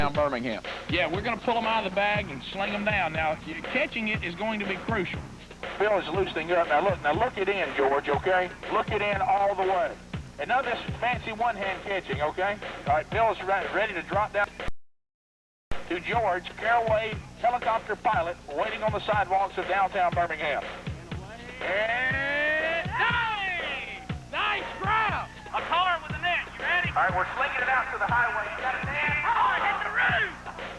Birmingham. Yeah, we're going to pull them out of the bag and sling them down. Now, catching it is going to be crucial. Bill is loosening up. Now look it in, George, okay? Look it in all the way. And none of this fancy one-hand catching, okay? All right, Bill is ready to drop down to George, Caraway helicopter pilot, waiting on the sidewalks of downtown Birmingham. And nice grab! A car with a net. You ready? All right, we're slinging it out to the highway. You got it, Dan? Oh, it hit the roof!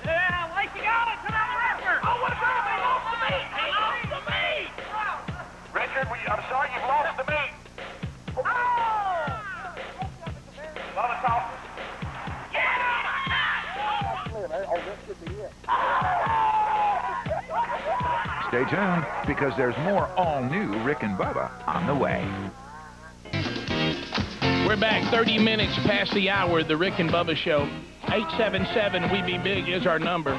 Yeah, way to go! It's another effort! Oh, what about he lost the meat? He lost the meat! Richard, I'm sorry you've lost the meat. Oh! Love it, Tom. Stay tuned, because there's more all-new Rick and Bubba on the way. We're back 30 minutes past the hour of the Rick and Bubba Show. 877-WE-BE-BIG is our number.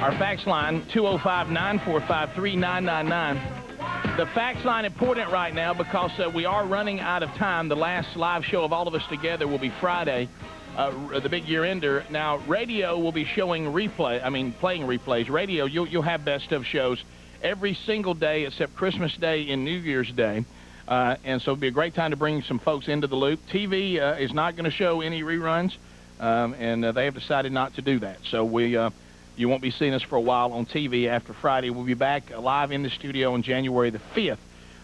Our fax line, 205-945-3999. The fax line important right now because we are running out of time. The last live show of all of us together will be Friday, the big year-ender. Now, radio will be showing playing replays. Radio, you'll have best of shows every single day except Christmas Day and New Year's Day. And so it'll be a great time to bring some folks into the loop. TV is not going to show any reruns, and they have decided not to do that. So you won't be seeing us for a while on TV after Friday. We'll be back live in the studio on January the 5th.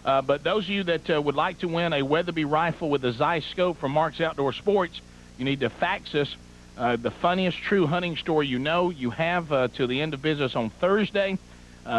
But those of you that would like to win a Weatherby rifle with a Zeiss scope from Mark's Outdoor Sports, you need to fax us the funniest true hunting story you know. You have till the end of business on Thursday,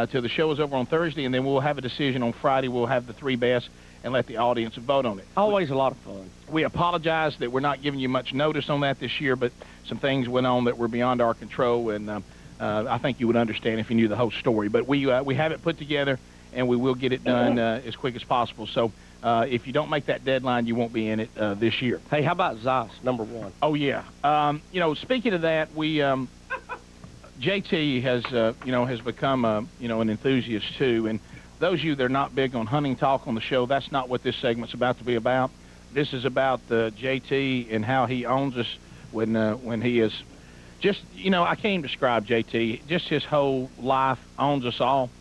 till the show is over on Thursday, and then we'll have a decision on Friday. We'll have the 3 best and let the audience vote on it. Always a lot of fun. We apologize that we're not giving you much notice on that this year, but some things went on that were beyond our control, and I think you would understand if you knew the whole story. But we have it put together, and we will get it done as quick as possible. So if you don't make that deadline, you won't be in it this year. Hey, how about Zeiss, #1? Oh, yeah. Speaking of that, we JT has become an enthusiast too, and those of you that are not big on hunting talk on the show, that's not what this segment's about to be about. This is about JT and how he owns us when he is just, I can't even describe JT. Just his whole life owns us all.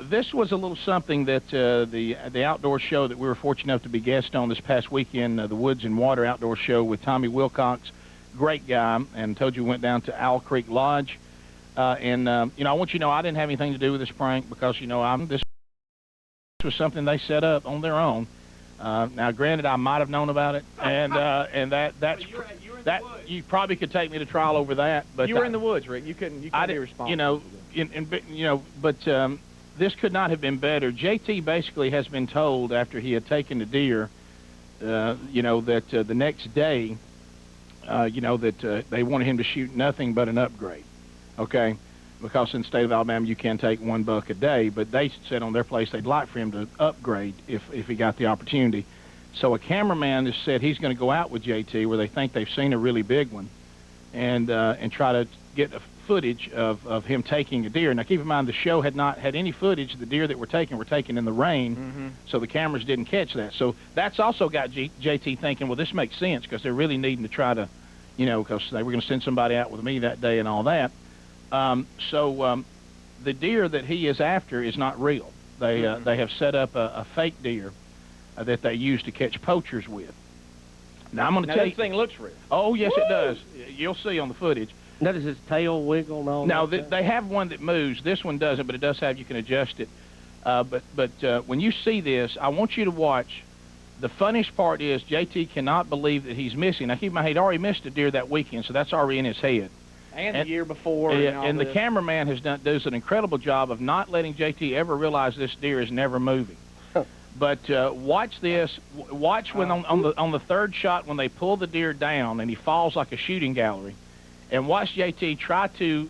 This was a little something that the outdoor show that we were fortunate enough to be guest on this past weekend, the Woods and Water Outdoor Show with Tommy Wilcox, great guy, and told you we went down to Owl Creek Lodge. I want you to know I didn't have anything to do with this prank because, this was something they set up on their own. Now, granted, I might have known about it, and that's you probably could take me to trial over that. But you were in the woods, Rick. You couldn't be responsible. But this could not have been better. JT basically has been told after he had taken the deer, that the next day, that they wanted him to shoot nothing but an upgrade. Okay, because in the state of Alabama you can take 1 buck a day, but they said on their place they'd like for him to upgrade if he got the opportunity. So a cameraman has said he's going to go out with JT where they think they've seen a really big one, and try to get a footage of him taking a deer. Now keep in mind the show had not had any footage. The deer that were taken in the rain, so the cameras didn't catch that. So that's also got JT thinking, well, this makes sense because they're really needing to try to, because they were going to send somebody out with me that day and all that. The deer that he is after is not real. They have set up a fake deer that they use to catch poachers with. Now I'm going to tell you. This thing looks real. Oh yes, it does. You'll see on the footage. Now does his tail wiggle and all that? No, they have one that moves. This one doesn't, but it does have. You can adjust it. But when you see this, I want you to watch. The funniest part is JT cannot believe that he's missing. Now keep in mind he'd already missed a deer that weekend, so that's already in his head. And the year before. And the cameraman does an incredible job of not letting JT ever realize this deer is never moving. But watch this. Watch when on the third shot when they pull the deer down and he falls like a shooting gallery, and watch JT try to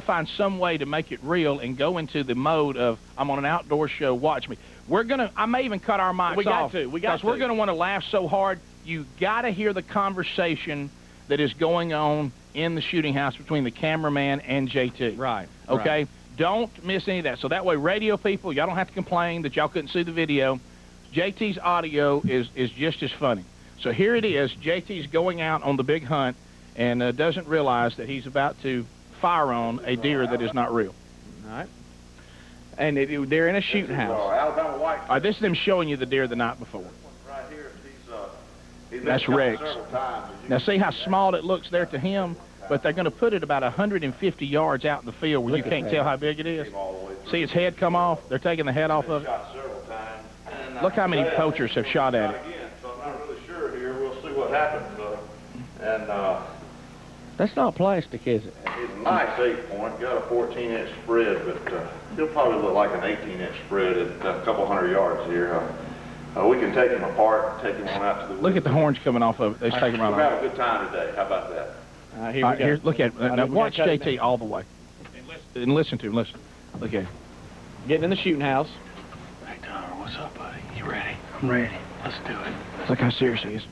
find some way to make it real and go into the mode of I'm on an outdoor show. Watch me. I may even cut our mics off. Because we're gonna want to laugh so hard. You got to hear the conversation that is going on in the shooting house between the cameraman and JT. Right. Okay? Right. Don't miss any of that. So that way, radio people, y'all don't have to complain that y'all couldn't see the video. JT's audio is just as funny. So here it is. JT's going out on the big hunt, and doesn't realize that he's about to fire on a deer that is not real. All right. And they're in a shooting house. Alabama white. All right, this is them showing you the deer the night before. Right here, he's That's Rex. Now see how small it looks there to him, but they're going to put it about 150 yards out in the field where you can't tell how big it is. See his head come off? They're taking the head off of it. Look how many poachers have shot at it. So I'm not really sure here. We'll see what happens. That's not plastic, is it? He's a nice 8-point, got a 14-inch spread, but he'll probably look like an 18-inch spread at a couple hundred yards here. We can take him apart and take him on out to the Look at the horns coming off of it. Let's take them right We'll off. have a good time today. How about that? Here we go. Here, look at it. Now watch JT all the way. And listen to him. Listen. Look at him. Getting in the shooting house. Hey, Donner, what's up, buddy? You ready? I'm ready. Let's do it. Look how serious he is.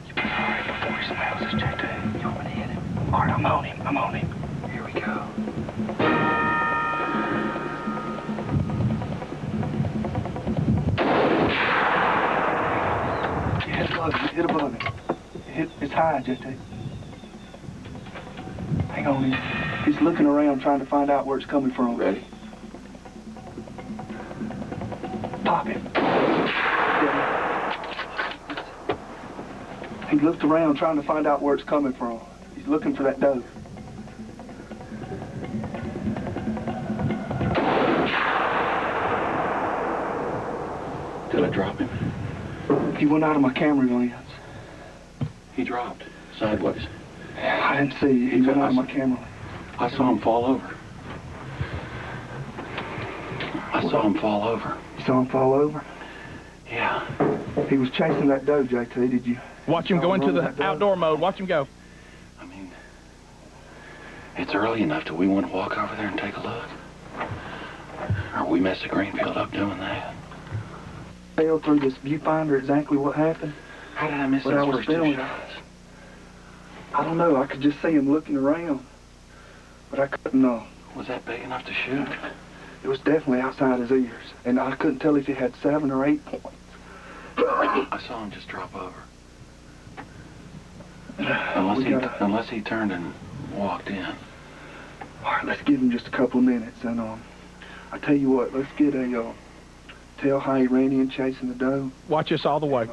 You better hurry before he smells us, JT. You want me to hit him? All right, I'm on him. I'm on him. Here we go. Hit above him. Hit above him. It's high, JT. Hang on. He's looking around trying to find out where it's coming from. Ready? Pop him. He looked around trying to find out where it's coming from. He's looking for that doe. Did I drop him? He went out of my camera lens. He dropped. Sideways. I didn't see. He went out of my camera. I saw him fall over. I saw him fall over. You saw him fall over? Yeah. He was chasing that doe, JT. Did you? Watch him go into the outdoor mode. Watch him go. I mean, it's early enough. Do we want to walk over there and take a look? Or we mess the green field up doing that? Fell through this viewfinder exactly what happened. How did I miss What I those was first two filming. shots? I don't know. I could just see him looking around. But I couldn't know. Was that big enough to shoot? It was definitely outside his ears. And I couldn't tell if he had 7 or 8 points. I saw him just drop over. Unless he turned and walked in. All right, let's give him just a couple of minutes. And I tell you what, let's get a tell how he ran in chasing the doe. Watch us all the way.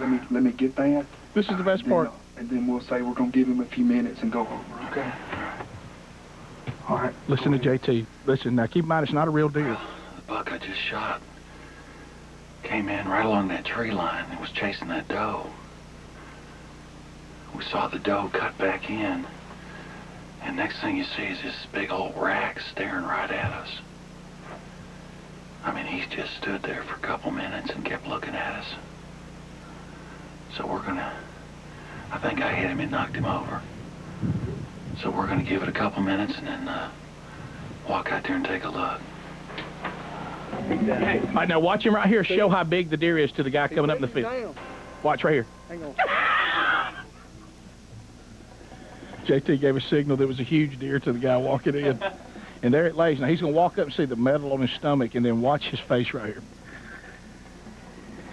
Let me get that. This is the best part. And then we'll say we're going to give him a few minutes and go over, okay? All right. Listen to JT. Listen, now keep in mind it's not a real deer. The buck I just shot came in right along that tree line and was chasing that doe. We saw the doe cut back in, and next thing you see is this big old rack staring right at us. I mean, he just stood there for a couple minutes and kept looking at us. So I think I hit him and knocked him over. So we're gonna give it a couple minutes and then walk out there and take a look. All right, now watch him right here. Show how big the deer is to the guy coming up in the field. Watch right here. Hang on. JT gave a signal there was a huge deer to the guy walking in. And there it lays. Now he's going to walk up and see the metal on his stomach and then watch his face right here.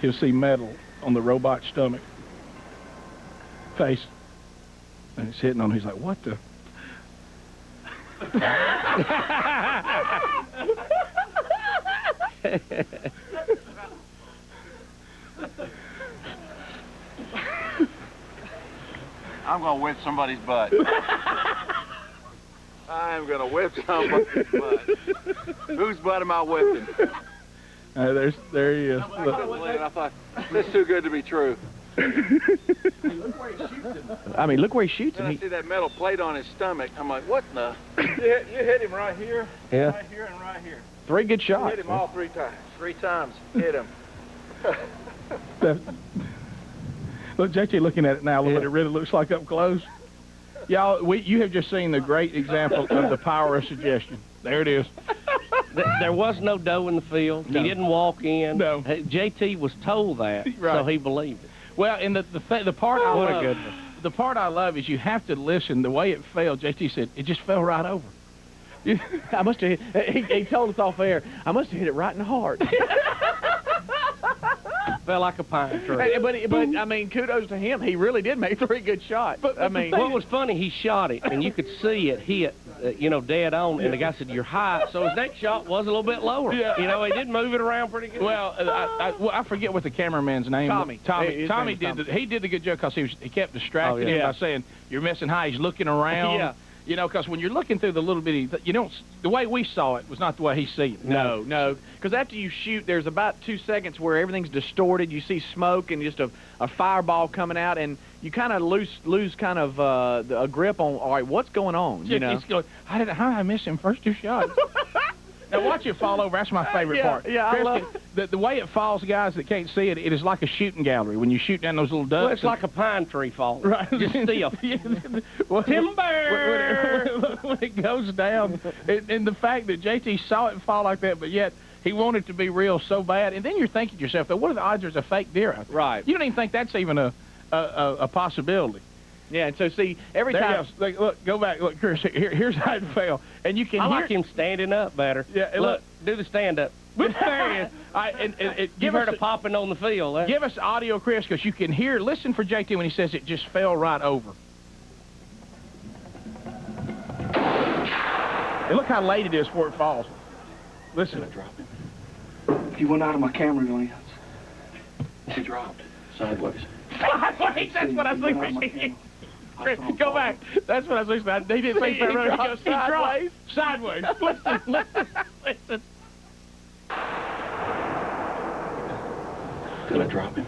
He'll see metal on the robot's stomach. Face. And it's hitting on him. He's like, what the? I'm going to whip somebody's butt. I am going to whip somebody's butt. Whose butt am I whipping? There he is. I thought, this is too good to be true. I mean, look where he shoots him. Then I see that metal plate on his stomach. I'm like, what the? You hit him right here, Yeah. right here, and right here. 3 good You shots. hit him all 3 times. 3 times. Hit him. Look, JT looking at it now, what it really looks like up close. Y'all, you have just seen the great example of the power of suggestion. There it is. There was no doe in the field. No. He didn't walk in. No. JT was told that, Right. so he believed it. Well, and the part I What a love, goodness. the part I love is you have to listen. The way it fell, JT said, it just fell right over. I must have. He told us off air. I must have hit it right in the heart. Fell like a pine tree. But I mean, kudos to him. He really did make 3 good shots. But I mean, what was funny, he shot it, and you could see it hit, dead on, and the guy said, "You're high," so his next shot was a little bit lower. Yeah. He did move it around pretty good. Well, I forget what the cameraman's name was. Tommy did the good job because he kept distracting him by saying, "You're missing high." He's looking around. Yeah. Because when you're looking through the little bitty, the way we saw it was not the way he sees it. No. Because after you shoot, there's about 2 seconds where everything's distorted. You see smoke and just a fireball coming out, and you kind of lose kind of a grip on, all right, what's going on? He's going, how did I miss him first 2 shots? Now watch it fall over. That's my favorite part. Yeah, I love the way it falls, guys that can't see it. It is like a shooting gallery when you shoot down those little ducks. Well, it's like a pine tree falling. Right. Just stiff. Timber! When it goes down, and the fact that JT saw it fall like that, but yet he wanted it to be real so bad, and then you're thinking to yourself, what are the odds there's a fake deer out there? Right. You don't even think that's even a possibility. Yeah, and so see, every time... Look, go back. Look, Chris, here's how it fell. And you can I hear... like him standing up better. Yeah, look, do the stand-up. There he is. You've heard of popping on the field. Give us audio, Chris, because you can hear... Listen for JT when he says it just fell right over. And look how late it is before it falls. Listen. It dropped him. He went out of my camera lens. He dropped sideways. Sideways? That's what I was thinking. Chris, go back. That's what I was thinking. He didn't think that right. He goes sideways. Sideways. Listen. Did I drop him?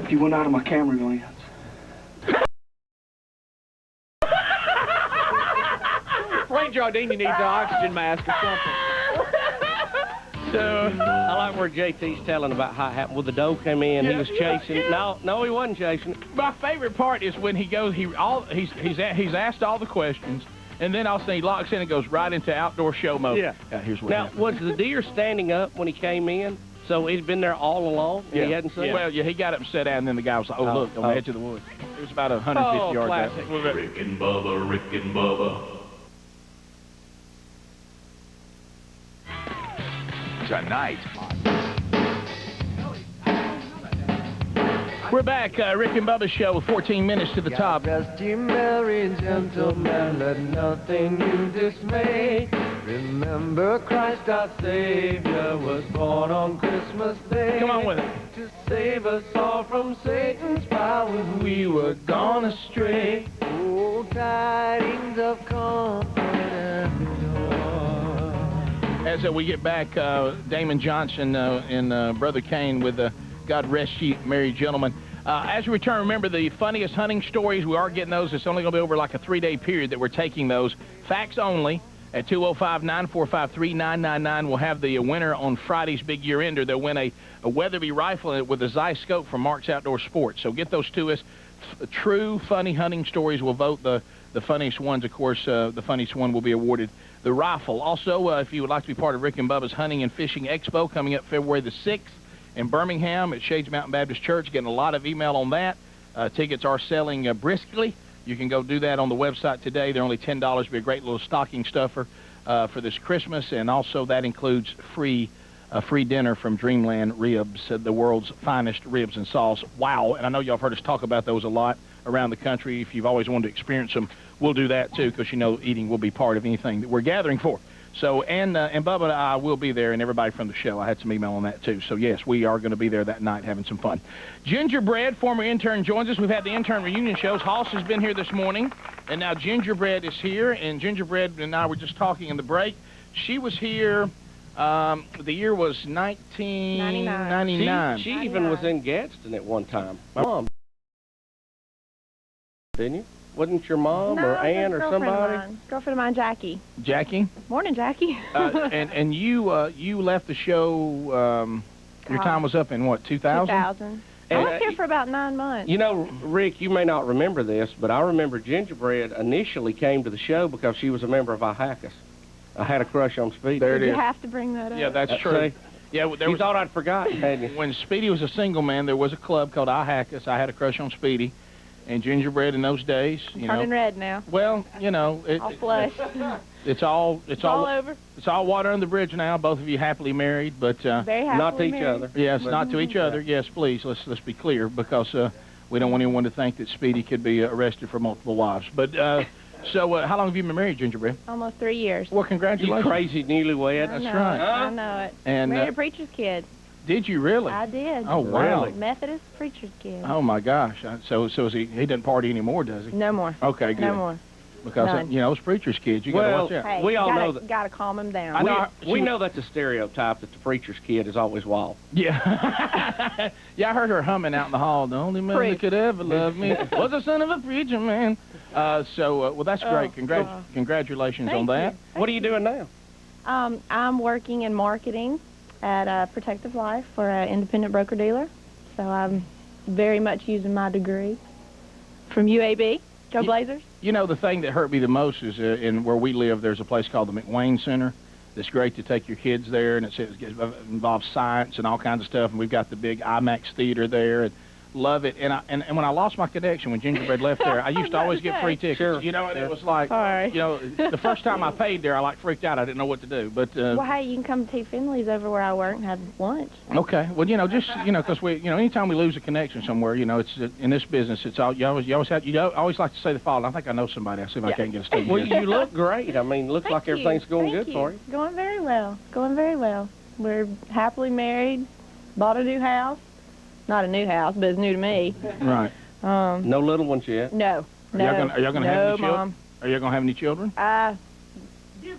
He went out of my camera lens. Frank Jardini needs an oxygen mask or something. So, I like where JT's telling about how it happened. Well, the doe came in, he was chasing. Yeah. No, he wasn't chasing. My favorite part is when he goes, he's asked all the questions, and then all of a sudden he locks in and goes right into outdoor show mode. Yeah. Here's what now, happened. was the deer standing up when he came in? So he'd been there all along, and he hadn't seen it? Well, yeah, he got up and sat down, and then the guy was like, look, on the edge of the woods. It was about 150 yards out. Rick and Bubba. Tonight. We're back, Rick and Bubba's show with 14 minutes to the top. Rest ye merry gentlemen, let nothing you dismay. Remember Christ our Savior was born on Christmas Day. Come on with it. To save us all from Satan's power when we were gone astray. Oh, tidings of comfort and joy. As we get back, Damon Johnson and Brother Kane with God Rest Ye Merry Gentlemen. As we return, remember the funniest hunting stories. We are getting those. It's only going to be over like a 3-day period that we're taking those. Facts only at 205-945-3999. We'll have the winner on Friday's big year-ender. They'll win a Weatherby rifle with a Zeiss scope from Mark's Outdoor Sports. So get those to us. True funny hunting stories will vote the funniest ones. Of course, the funniest one will be awarded the rifle. Also, if you would like to be part of Rick and Bubba's Hunting and Fishing Expo coming up February the 6th in Birmingham at Shades Mountain Baptist Church, getting a lot of email on that. Tickets are selling briskly. You can go do that on the website today. They're only $10. It'll be a great little stocking stuffer for this Christmas, and also that includes free dinner from Dreamland Ribs, the world's finest ribs and sauce. Wow, and I know y'all have heard us talk about those a lot around the country. If you've always wanted to experience them, we'll do that too, because you know eating will be part of anything that we're gathering for. So, and Bubba and I will be there, and everybody from the show. I had some email on that too. So yes, we are going to be there that night having some fun. Gingerbread, former intern, joins us. We've had the intern reunion shows. Hoss has been here this morning, and now Gingerbread is here, and Gingerbread and I were just talking in the break. She was here, the year was 1999. She even was in Gadsden at one time. My mom, didn't you? Wasn't your mom or aunt or somebody? Girlfriend of mine, Jackie. Jackie? Morning, Jackie. and you left the show, your time was up in what, 2000? 2000. I was here for about 9 months. You know, Rick, you may not remember this, but I remember Gingerbread initially came to the show because she was a member of Ihacus. I had a crush on Speedy. There it is. You have to bring that up. Yeah, that's true. See? Yeah, you thought I'd forgotten, hadn't you? When Speedy was a single man, there was a club called Ihacus. I had a crush on Speedy. and gingerbread in those days. Turning red now. Well, All flush. It's all over. It's all water under the bridge now. Both of you happily married, but very happily not to each married. other. yes, not to each other. Yes, please. Let's be clear, because we don't want anyone to think that Speedy could be arrested for multiple wives. But so, how long have you been married, Gingerbread? Almost 3 years. Well, congratulations. You crazy newlywed. That's right. I know it. And Married a preacher's kid. did you really? I did. Oh, wow. Methodist preacher's kid. Oh my gosh. So is he doesn't party anymore, does he? No more. Okay, good. No more. Because None. those preacher's kids, you got to watch out. Hey, we all gotta, know that. Got to calm him down. We know that's a stereotype that the preacher's kid is always wild. Yeah. Yeah, I heard her humming out in the hall. The only man that could ever love me was the son of a preacher man. Well, that's great. Congratulations on that. What are you doing now? I'm working in marketing at Protective Life for an independent broker-dealer. So I'm very much using my degree from UAB. Go Blazers. The thing that hurt me the most is in where we live, there's a place called the McWayne Center. It's great to take your kids there, and it involves science and all kinds of stuff. And we've got the big IMAX theater there, and love it. And when I lost my connection, when Gingerbread left there, I used to always get free tickets. Sure. And it was like, Sorry. the first time I paid there, I freaked out. I didn't know what to do. But well, hey, you can come to T. Finley's over where I work and have lunch. Okay. Well, just because we, anytime we lose a connection somewhere, it's in this business, it's all you always like to say the following. I think I know somebody. I'll see if I can't get a statement. Well, you look great. I mean, looks like everything's going good for you. Going very well. Going very well. We're happily married. Bought a new house. Not a new house, but it's new to me. Right. No little ones yet. No. Are y'all gonna have any children? Mom. Are y'all gonna have any children?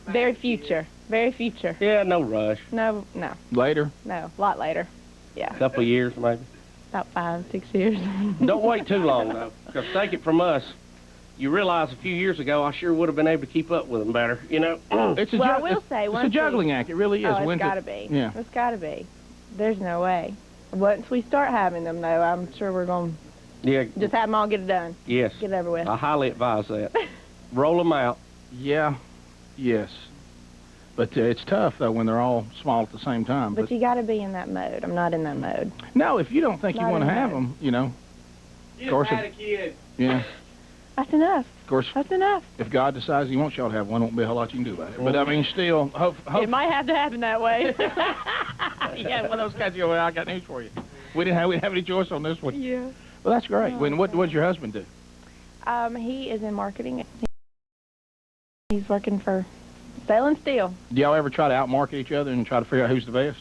Very future. Very future. Yeah, no rush. No. Later? No, a lot later. Yeah. A couple of years, maybe. About 5, 6 years. Don't wait too long, though, because take it from us, you realize a few years ago I sure would have been able to keep up with them better, It's I will say, it's a juggling act. It really is. Oh, it's got to be. Yeah. It's got to be. There's no way. Once we start having them, though, I'm sure we're going to just have them all get it done. Yes. Get it over with. I highly advise that. Roll them out. Yeah. Yes. But it's tough, though, when they're all small at the same time. But you got to be in that mode. I'm not in that mode. No, if you don't think you want to have them, Of course. Had a kid. Yeah. That's enough. Of course. That's enough. If God decides He wants y'all to have one, won't be a whole lot you can do about it. But I mean, still, It might have to happen that way. Yeah, one of those guys go, well, I got news for you. We didn't have any choice on this one. Yeah. Well, that's great. What does your husband do? He is in marketing. He's working for selling steel. Do y'all ever try to outmarket each other and try to figure out who's the best?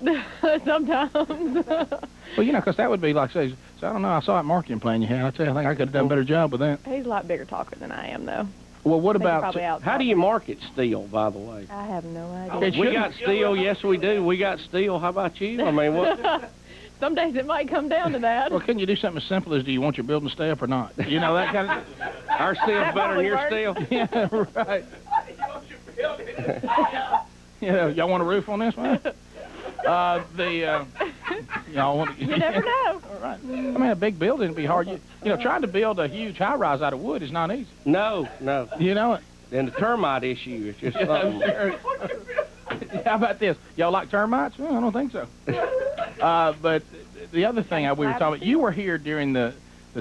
Sometimes. Well, because that would be like, say, so I don't know, I saw that marketing plan you had. I tell you, I think I could have done a better job with that. He's a lot bigger talker than I am, though. Well, what about... How do you market steel, by the way? I have no idea. We got steel. Yes, we do. We got steel. How about you? I mean, what? Some days it might come down to that. Well, couldn't you do something as simple as, do you want your building to stay up or not? That kind of... Our steel's better than your steel. Yeah, right. Y'all want a roof on this one? Y'all want to... You never know. All right. I mean, a big building would be hard. Trying to build a huge high-rise out of wood is not easy. No. You know it. And the termite issue is just something. How about this? Y'all like termites? Well, I don't think so. But the other thing we were talking about, you were here during the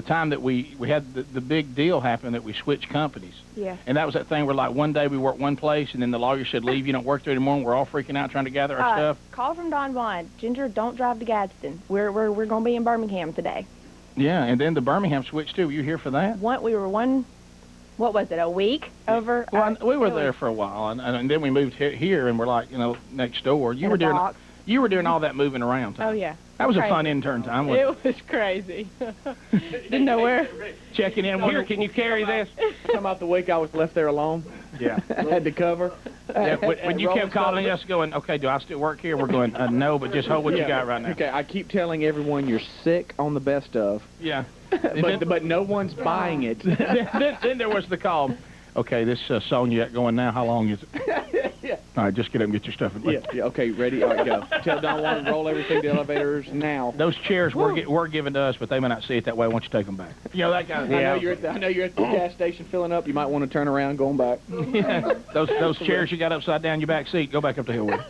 time that we had the big deal happen that we switched companies. Yeah. And that was that thing where, like, one day we worked one place, and then the lawyer said, leave, you don't work there anymore, and we're all freaking out trying to gather our stuff. Call from Don Blind. Ginger, don't drive to Gadsden. We're going to be in Birmingham today. Yeah, and then the Birmingham switched, too. Were you here for that? What was it, a week over? Well, we were there for a while, and then we moved here, and we're like, next door. You were doing all that moving around time. Oh, yeah. That was a fun intern time, wasn't it? It was crazy. Didn't know where. Checking in. Here, can you carry this? Talking about the week I was left there alone. Yeah. I had to cover. Yeah, when you kept calling us going, okay, do I still work here? We're going, no, but just hold what you got right now. Okay, I keep telling everyone you're sick on the best of. Yeah. but no one's buying it. then there was the call. Okay, this song you got going now, how long is it? Yeah. All right, just get up and get your stuff in place. Yeah, okay, ready? All right, go. Tell Don Juan to roll everything to the elevators now. Those chairs were given to us, but they may not see it that way. Why don't you take them back? That kind of thing. I know you're at the gas station filling up. You might want to turn around going back. Yeah. Those chairs you got upside down in your back seat, go back up the hill with.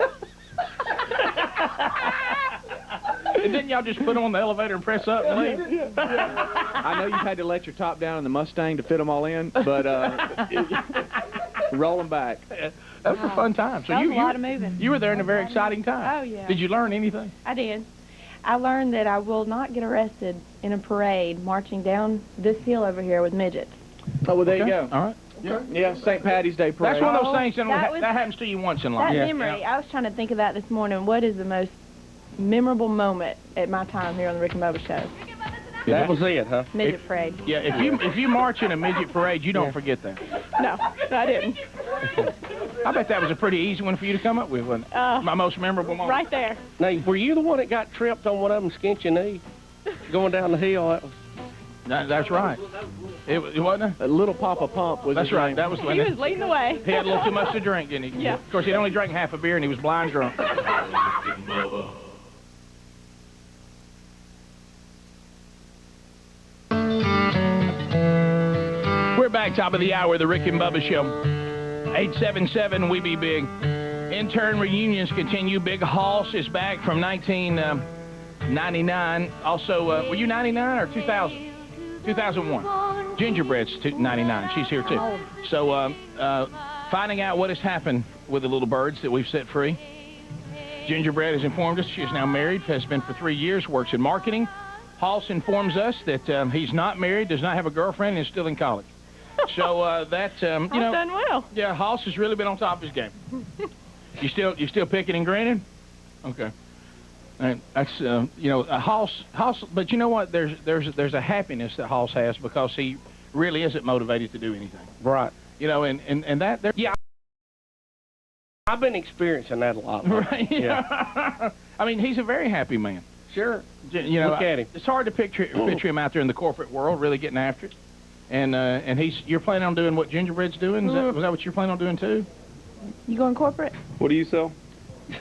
And then y'all just put on the elevator and press up and leave? I know you've had to let your top down in the Mustang to fit them all in, but roll them back. That was a fun time. So That was a lot of moving. You were there in a very exciting time. Oh, yeah. Did you learn anything? I did. I learned that I will not get arrested in a parade marching down this hill over here with midgets. Oh, well, there you Okay. go. All right. Yeah, St. Patty's Day parade. That's one of those things that that happens to you once in life. That memory, I was trying to think of that this morning. What is the most memorable at my time here on the Rick and Bubba show? That was it, huh? Midget parade. Yeah, if you march in a midget parade, you don't forget that. No, I didn't. I bet that was a pretty easy one for you to come up with, wasn't it? My most memorable moment. Right there. Now, were you the one that got tripped on one of them skinched your knee? Going down the hill? That was... That's right. It wasn't A little Papa Pump was That's his right. name. That was when He was leading the way. he had a little too much to drink, didn't he? Yeah. Of course, he only drank half a beer and he was blind drunk. Rick and Bubba. We're back, top of the hour, the Rick and Bubba Show. 877, we be big. Intern reunions continue. Big Hoss is back from 1999. Also, were you 99 or 2000? 2001. Gingerbread's 99. She's here too. So, finding out what has happened with the little birds that we've set free. Gingerbread has informed us she is now married, has been for 3 years, works in marketing. Hoss informs us that he's not married, does not have a girlfriend, and is still in college. So that you know, done well. Yeah, Hoss has really been on top of his game. You still picking and grinning? Okay. And that's you know, Hoss. But you know what? There's a happiness that Hoss has because he really isn't motivated to do anything. Right. You know, and that there. Yeah. I've been experiencing that a lot. Right. Yeah. I mean, he's a very happy man. Sure. You know, Look at him. It's hard to picture him out there in the corporate world, really getting after it. And you're planning on doing what Gingerbread's doing? Was that what you're planning on doing too? You going corporate? What do you sell?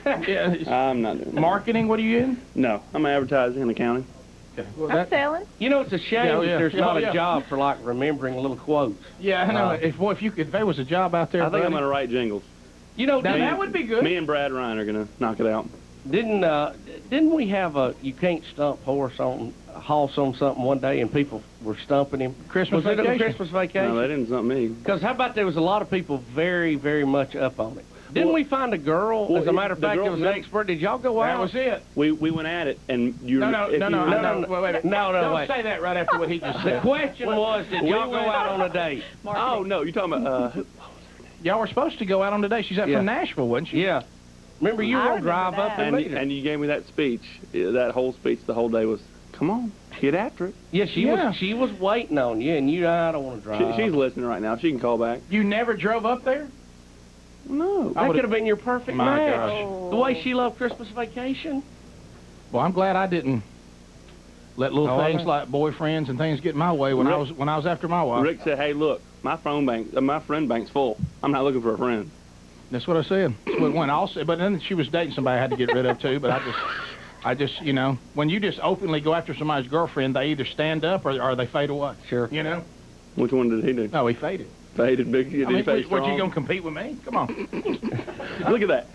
Yeah. I'm not doing that. Marketing? What are you in? No, I'm advertising and accounting. Okay. Well, I'm selling. You know, it's a shame Yeah, that yeah. there's Yeah, not yeah. a job for like remembering little quotes. Yeah, I know. If there was a job out there, I think I'm buddy, going to write jingles. You know, now, that would be good. Me and Brad Ryan are going to knock it out. Didn't we have a you can't stump horse on Hoss on something one day and people were stumping him? Christmas Was it vacation. a Christmas vacation? No, they didn't stump me. Because how about there was a lot of people very, very much up on it. Didn't we find a girl, well, as a matter of the fact, girl- that was an expert? Did y'all go That out? was it. We went at it, and you. No, if you remember- wait. No, Don't wait. say that right after what he just The said. question was, did y'all go out on a date? Oh no, you're talking about. Y'all were supposed to go out on today. She's up Yeah. from Nashville, wasn't she? Yeah. Remember, you were I going to drive remember up that. and meet her. And you gave me that speech. That whole speech, the whole day was, "Come on, get after it." Yeah, she was waiting on you, and you, I don't want to drive. She's listening right now. She can call back. You never drove up there? No. That could have been your perfect My match. gosh. The way she loved Christmas Vacation. Well, I'm glad I didn't let little Oh, things okay. like boyfriends and things get in my way when I was after my wife. Rick said, "Hey, look, my friend bank's full. I'm not looking for a friend." That's what I said. But then she was dating somebody I had to get rid of too. But I just, you know, when you just openly go after somebody's girlfriend, they either stand up or they fade away. Sure. You know? Which one did he do? No, he faded. Faded big. Did he fade what you strong? gonna compete with me? Come on. Look at that.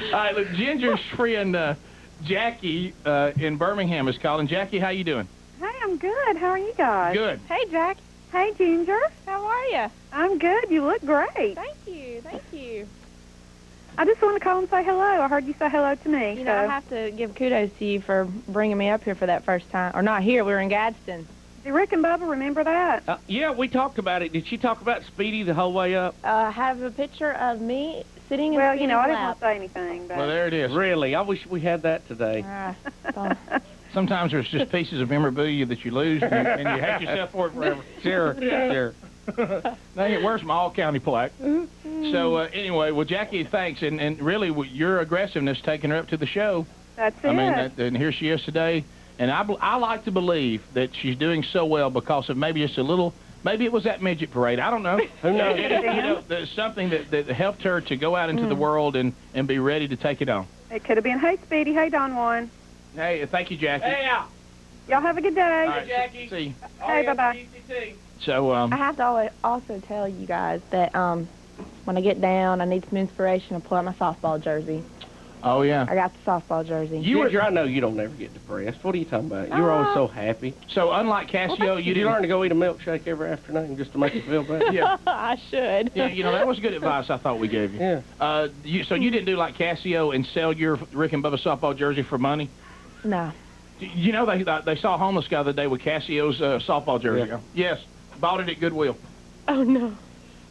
All right, look, Ginger's friend Jackie in Birmingham is calling. Jackie, how you doing? Hey, I'm good. How are you guys? Good. Hey, Jack. Hey, Ginger. How are you? I'm good. You look great. Thank you. Thank you. I just want to call and say hello. I heard you say hello to me. You know, I have to give kudos to you for bringing me up here for that first time. Or not here. We were in Gadsden. Do Rick and Bubba remember that? Yeah, we talked about it. Did she talk about Speedy the whole way up? I have a picture of me sitting in Well, Speedy's you know, I didn't want lap. to say anything. But... Well, there it is. Really? I wish we had that today. Sometimes there's just pieces of memorabilia that you lose, and you hate yourself for it forever. Sure, sure. Dang it, where's my all-county plaque? So, anyway, well, Jackie, thanks. And really, your aggressiveness taking her up to the show. That's it. I mean, and here she is today. And I like to believe that she's doing so well because of maybe just a little, maybe it was that midget parade. I don't know. Who knows? You know, there's something that helped her to go out into the world and be ready to take it on. It could have been, hey, Speedy, hey, Don Juan. Hey, thank you, Jackie. Hey, Y'all have a good day. All right, Jackie. See you. Hey, bye-bye. So, I have to also tell you guys that when I get down, I need some inspiration. I pull out my softball jersey. Oh, yeah. I got the softball jersey. Ginger, I know you don't ever get depressed. What are you talking about? You're always so happy. So unlike Casio, you learn to go eat a milkshake every afternoon just to make you feel better. Yeah. I should. Yeah, you know, that was good advice I thought we gave you. Yeah. So you didn't do like Casio and sell your Rick and Bubba softball jersey for money? No. You know, they saw a homeless guy the other day with Casio's softball jersey. Yeah. Yes. Bought it at Goodwill. Oh, no.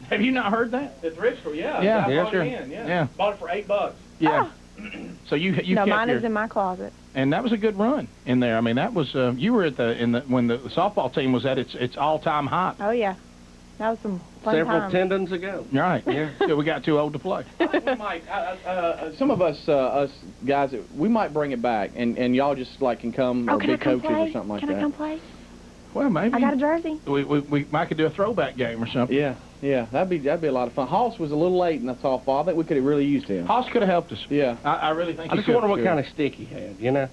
Have you not heard that? At Thrift yeah. Yeah, I bought sure. it in, yeah. Yeah. Bought it for $8. Yeah. So you No, kept mine your, is in my closet. and that was a good run in there. I mean, that was you were at when the softball team was at its all-time high. Oh, yeah. That was some fun Several times. tendons ago. Right. Yeah. We got too old to play. We might, some of us guys, we might bring it back, and y'all just like can come or can I be come coaches play? or something like Can that. I come play? Well, maybe. I got a jersey. We might could do a throwback game or something. Yeah, that'd be a lot of fun. Hoss was a little late in the softball. I think we could have really used him. Hoss could have helped us. Yeah. I really think I just wonder what kind of stick he had, you know?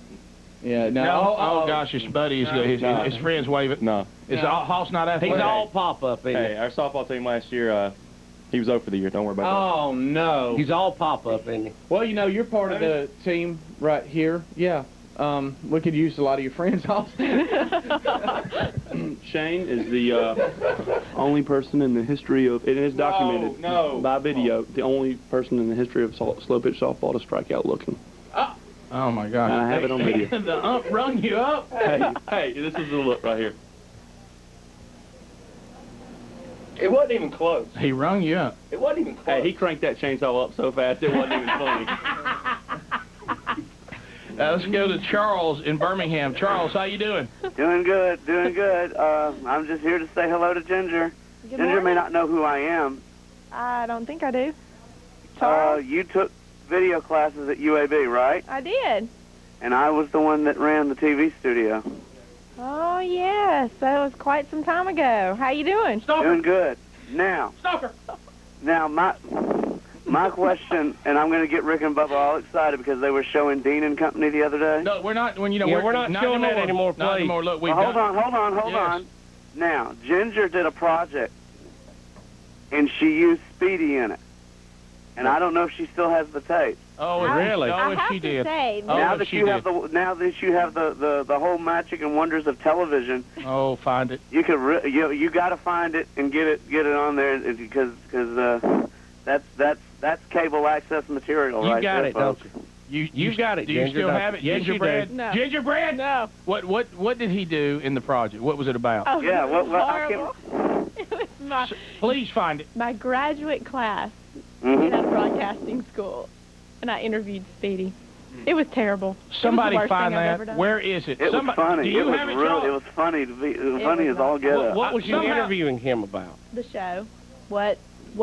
Yeah, No, oh gosh, his buddy, his friends wave it. No. Is Hoss not athletic? He's all pop-up, isn't Hey, our softball team last year, he was over for the year. Don't worry about Oh, no. he? He's all pop-up, isn't he? Well, you know, you're part of the team right here. Yeah. We could use a lot of your friends, Hoss. that. Shane is the only person in the history of, it is documented by video, the only person in the history of slow pitch softball to strike out looking. Oh my God! And I have it on video. The ump rung you up. Hey, this is the look right here. It wasn't even close. He rung you up. It wasn't even close. Hey, he cranked that chainsaw up so fast it wasn't even funny. Let's go to Charles in Birmingham. Charles, how you doing? Doing good, doing good. I'm just here to say hello to Ginger. Good Ginger morning. may not know who I am. I don't think I do. Charles? You took video classes at UAB, right? I did. And I was the one that ran the TV studio. Oh, yes. That was quite some time ago. How you doing? Doing good. Now, Stalker. Now my question, and I'm going to get Rick and Bubba all excited because they were showing Dean and Company the other day. No, we're not. We're not showing that anymore. Not anymore. Look, we've hold on. Now, Ginger did a project, and she used Speedy in it. And I don't know if she still has the tape. Oh, really? I if have she to did. say, Now that you have the whole magic and wonders of television. Oh, find it. You could you got to find it and get it on there because that's cable access material right there. You got it, don't you? You got it, Do you Ginger, still don't have it? you? Yes, you Gingerbread? do. No. Gingerbread? No. What did he do in the project? What was it about? Oh, Yeah, it was what I horrible. It was Please find it. my graduate class Mhm. in a broadcasting school, and I interviewed Speedy. It was terrible. Somebody it was the worst find thing I've that. ever done. Where is it? It was funny. Do you have it, Charles? It was funny to be. It was funny as all get up. What was you Somehow- interviewing him about? The show. What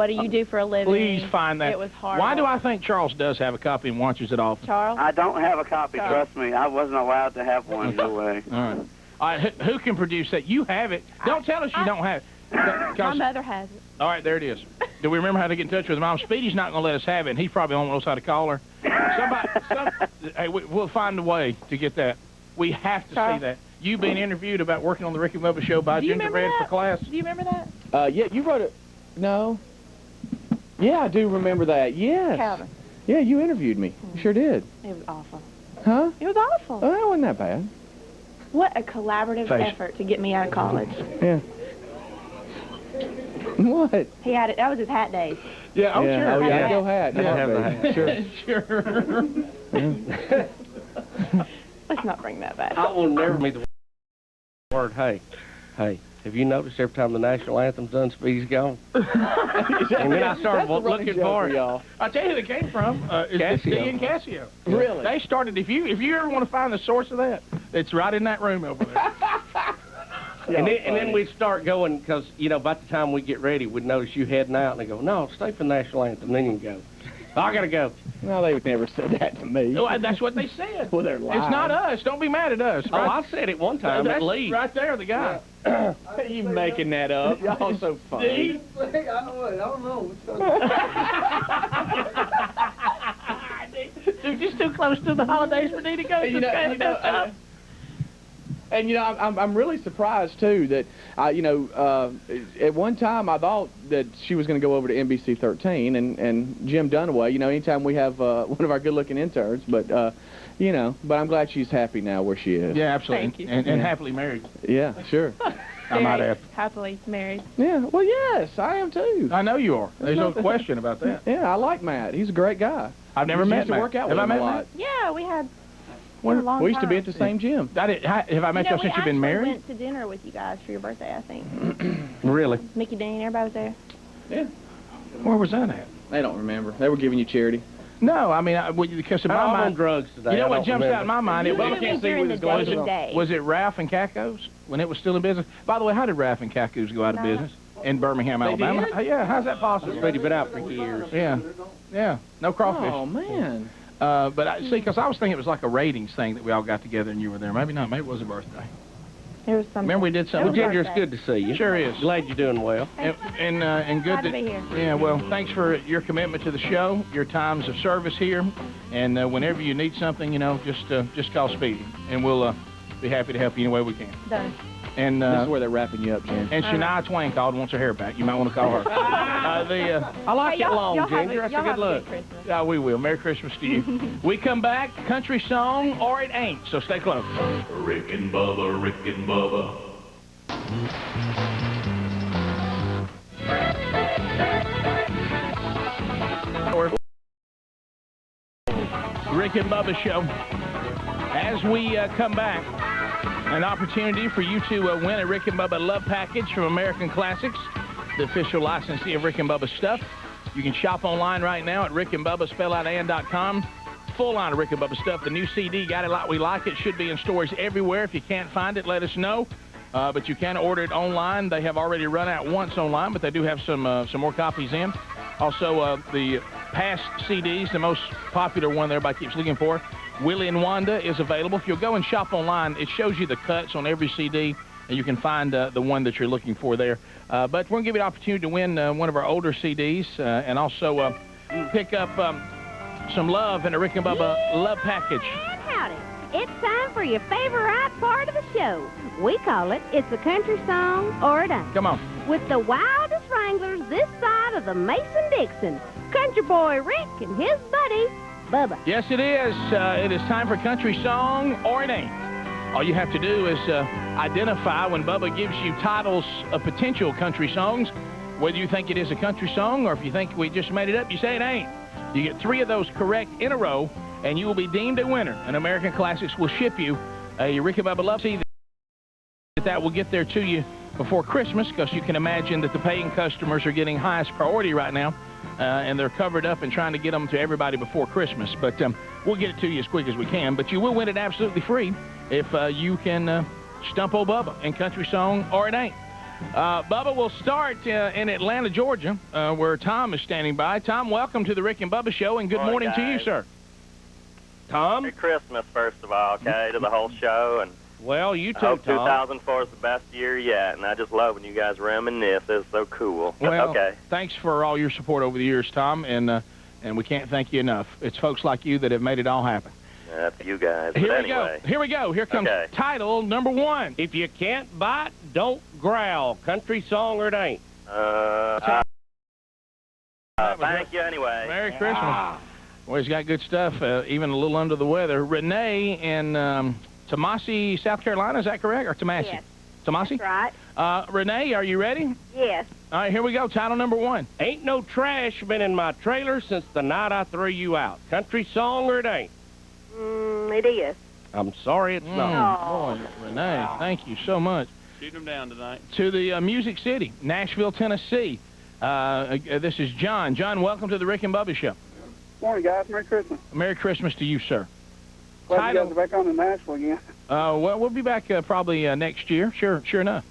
do you do for a living? Please find that. It was horrible. Why do I think Charles does have a copy and watches it often? Charles? I don't have a copy. Charles. Trust me, I wasn't allowed to have one. No way. All right. All right. Who can produce that? You have it. Don't tell us you don't have it. My 'Cause- mother has it. all right, there it is. Do we remember how to get in touch with Mom? Speedy's not going to let us have it, and he probably won't knows how to call her. Hey, we'll find a way to get that. We have to see Charles? that. You being interviewed about working on the Ricky Bubba show by Do you remember Gingerbread for that? class. Do you remember that? Yeah, you wrote it. No. Yeah, I do remember that. Yes. Calvin. Yeah, you interviewed me. You sure did. It was awful. Huh? It was awful. Oh, that wasn't that bad. What a collaborative Face. effort to get me out of college. Yeah. What? He had it. That was his hat days. Yeah, oh, yeah. sure. Oh, yeah. Had Go hat. Yeah, have the hat. Sure. Sure. Let's not bring that back. I will never meet the word hey. Hey, have you noticed every time the national anthem's done, Speedy's gone? And then I started looking for it. y'all. I'll tell you who it came from. It's Casio. Steve and Casio. Really? They started, if you ever want to find the source of that, it's right in that room over there. And then we'd start going, because, by the time we get ready, we'd notice you heading out, and they go, no, stay for the national anthem, then you can go. I got to go. No, they would never said that to me. No, that's what they said. Well, they're lying. It's not us. Don't be mad at us. Oh, I said it one time at That's Lee. right there, the guy. You making that up? Y'all so funny. Dude, just too close to the holidays for me to go. And you know, I'm really surprised too that at one time I thought that she was going to go over to NBC 13 and Jim Dunaway. You know, anytime we have one of our good-looking interns, but you know, but I'm glad she's happy now where she is. Yeah, absolutely. Thank you. And happily married. Yeah, sure. I might add. Happily married. Yeah, well, yes, I am too. I know you are. There's no question about that. Yeah, I like Matt. He's a great guy. I've never met used to Matt. work out Have with I him met a lot. Matt? Yeah, we had. We a long used to be time. at the same gym. Have I met you since you've been married? We went to dinner with you guys for your birthday, I think. Really? Mickey Dean, everybody was there. Yeah. Where was that at? They don't remember. They were giving you charity. No, I mean, because in my I'm mind, on drugs today. you know I what don't jumps remember. out in my mind? Was it Ralph and Caco's when it was still in business? By the way, how did Ralph and Caco's go out of business in Birmingham, Alabama? Yeah, how's that possible? It's been out for years. Yeah, no crawfish. Oh man. But I see, because I was thinking it was like a ratings thing that we all got together and you were there. Maybe not. Maybe it was a birthday. There was something. Remember we did something. Well, Ginger, it's good to see you. Sure is. Glad you're doing well. And good Glad to be here. Yeah, well, thanks for your commitment to the show, your times of service here, and whenever you need something, you know, just call Speedy, and we'll be happy to help you any way we can. Done. And This is where they're wrapping you up, Jen. and Shania Twain called and wants her hair back. You might want to call her. I like it long, Ginger. That's a good look. Yeah, we will. Merry Christmas to you. We come back, country song or it ain't, so stay close. Rick and Bubba, Rick and Bubba. Rick and Bubba show. As we come back, an opportunity for you to win a Rick and Bubba love package from American Classics, the official licensee of Rick and Bubba stuff. You can shop online right now at rickandbubba.com. Full line of Rick and Bubba stuff. The new CD, Got It Like We Like It, should be in stores everywhere. If you can't find it, let us know. But you can order it online. They have already run out once online, but they do have some more copies in. Also, the past CDs, the most popular one that everybody keeps looking for, Willie and Wanda, is available. If you'll go and shop online, it shows you the cuts on every CD, and you can find the one that you're looking for there. But we're going to give you an opportunity to win one of our older CDs and also pick up some love in a Rick and Bubba love package. And howdy. It's time for your favorite part of the show. We call it It's a Country Song or It Ain't. Come on. With the wildest wranglers this side of the Mason-Dixon, Country Boy Rick and his buddy, Bubba. Yes, it is. It is time for country song or it ain't. All you have to do is identify when Bubba gives you titles of potential country songs, whether you think it is a country song or if you think we just made it up, you say it ain't. You get 3 of those correct in a row, and you will be deemed a winner. And American Classics will ship you a Rick and Bubba love CD. That will get there to you before Christmas, because you can imagine that the paying customers are getting highest priority right now, and they're covered up and trying to get them to everybody before Christmas. But we'll get it to you as quick as we can. But you will win it absolutely free if you can stump old Bubba in country song or it ain't. Bubba will start in Atlanta, Georgia, where Tom is standing by. Tom, welcome to the Rick and Bubba show, and good morning to you, sir. Tom? Merry Christmas, first of all, okay, to the whole show. And well, you too, I hope Tom. 2004 is the best year yet, and I just love when you guys reminisce. It's so cool. Well, okay. Thanks for all your support over the years, Tom, and we can't thank you enough. It's folks like you that have made it all happen. That's you guys. Here but we anyway. go. Here we go. Here comes title number 1. If you can't bite, don't growl. Country song or it ain't. Thank you anyway. Merry Christmas. Well, he's got good stuff, even a little under the weather. Renee in Tomasi, South Carolina, is that correct? Or Tomasi? Yes. Tomasi? That's right. Renee, are you ready? Yes. All right, here we go. Title number 1. Ain't no trash been in my trailer since the night I threw you out. Country song or it ain't. It is. I'm sorry it's not. Boy, Renee, thank you so much. Shoot him down tonight. To the Music City, Nashville, Tennessee. This is John. John, welcome to the Rick and Bubba show. Morning, guys. Merry Christmas. Merry Christmas to you, sir. Glad you guys are back on in Nashville again. Well, we'll be back probably next year. Sure enough.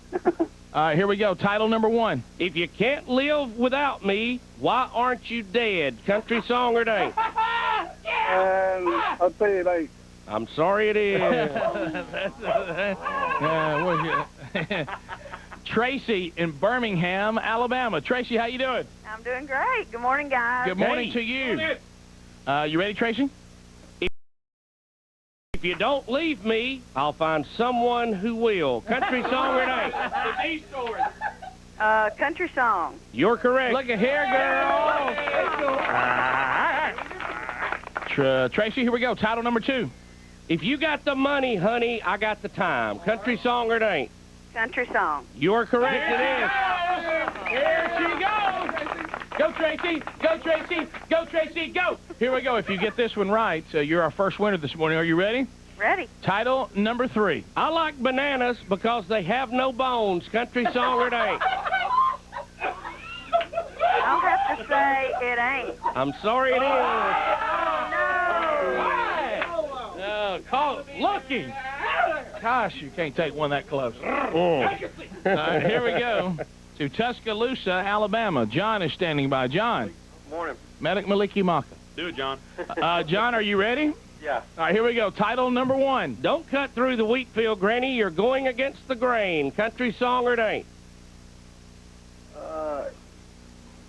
Here we go. Title number 1. If you can't live without me, why aren't you dead? Country song or it ain't. I'll tell you later. I'm sorry it is. Tracy in Birmingham, Alabama. Tracy, how you doing? I'm doing great. Good morning, guys. Good morning to you. You ready, Tracy? If If you don't leave me, I'll find someone who will. Country song or night? These scores. Country song. You're correct. Look at here, girl. Tracy, here we go. Title number 2. If you got the money, honey, I got the time. Country song or it ain't? Country song. You're correct. It is. Here she goes. Go, Tracy. Go, Tracy. Go, Tracy. Go. Here we go. If you get this one right, you're our first winner this morning. Are you ready? Ready. Title number 3. I like bananas because they have no bones. Country song or it ain't? I'll have to say it ain't. I'm sorry, it is. Call looking. Gosh, you can't take one that close. All right, here we go. To Tuscaloosa, Alabama. John is standing by. John. Morning. Melik Maliki Maka. Do it, John. John, are you ready? Yeah. All right, here we go. Title number 1. Don't cut through the wheat field, Granny. You're going against the grain. Country song or it ain't?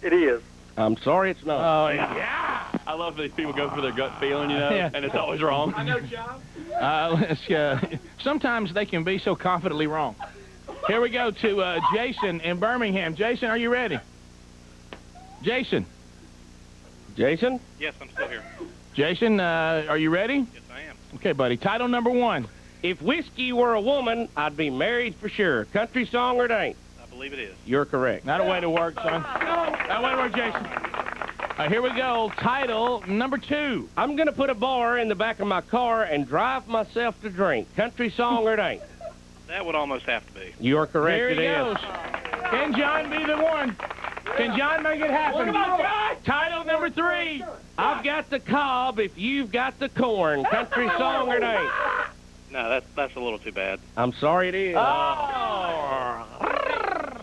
It is. I'm sorry, it's not. Oh, yeah. I love these people go for their gut feeling, Yeah. and it's always wrong. I know, John. Sometimes they can be so confidently wrong. Here we go to Jason in Birmingham. Jason, are you ready? Jason. Jason? Yes, I'm still here. Jason, are you ready? Yes, I am. Okay, buddy. Title number 1. If whiskey were a woman, I'd be married for sure. Country song or it ain't? I believe it is. You're correct. Not a way to work, son. Not a way to work, Jason. Here we go. Title number 2. I'm going to put a bar in the back of my car and drive myself to drink. Country song or it ain't? That would almost have to be. You're correct. There he goes. Can John be the one? Can John make it happen? Title number 3. I've got the cob if you've got the corn. Country song or it ain't? No, that's a little too bad. I'm sorry, it is.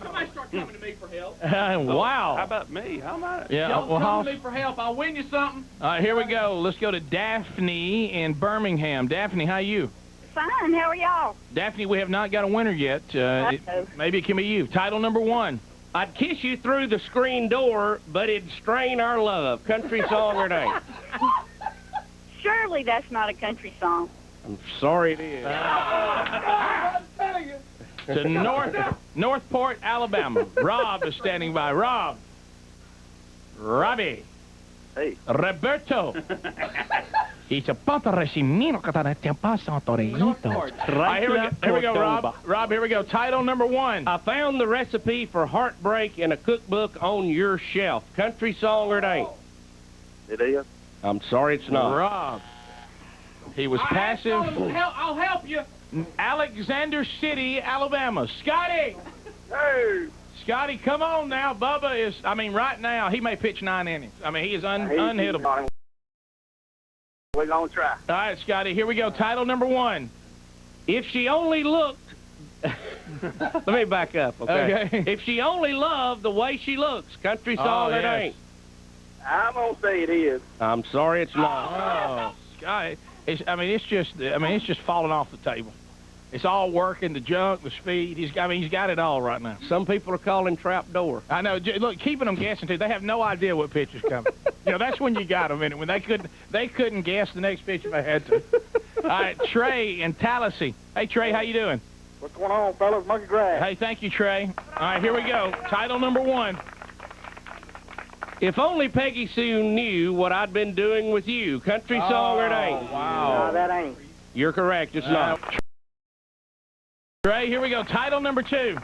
Somebody start coming to me for help. How Wow. about me? How am I? Yeah, Y'all come to me for help. I'll win you something. All right, here we go. Let's go to Daphne in Birmingham. Daphne, how you? Fine. How are y'all? Daphne, we have not got a winner yet. Maybe it can be you. Title number 1. I'd kiss you through the screen door, but it'd strain our love. Country song or it ain't? Surely that's not a country song. I'm sorry, it is. To Northport, Alabama. Rob is standing by. Rob. Robbie. Hey. Roberto. It's a paparecimino que te pasa, torellito. Here we go, Rob. Rob, here we go. Title number 1. I found the recipe for heartbreak in a cookbook on your shelf. Country song or it ain't? It is. I'm sorry, it's not. Rob. He was passive. I'll help you. Alexander City, Alabama. Scotty. Hey. Scotty, come on now. Bubba is, right now, he may pitch 9 innings. He is unhittable. We're going to try. All right, Scotty, here we go. Title number 1. If she only looked... Let me back up, okay? If she only loved the way she looks. Country song or it ain't? I'm going to say it is. I'm sorry, it's not. Oh, Scotty. It's just falling off the table. It's all working, the junk, the speed. He's got it all right now. Some people are calling trap door. I know. Look, keeping them guessing, too. They have no idea what pitch is coming. That's when you got them in it. When they couldn't guess the next pitch if they had to. All right, Trey in Tallahassee. Hey, Trey, how you doing? What's going on, fellas? Monkey grass. Hey, thank you, Trey. All right, here we go. Title number 1. If only Peggy Sue knew what I'd been doing with you. Country song or it ain't? Wow. No, that ain't. You're correct, it's not. Trey, here we go. Title number 2.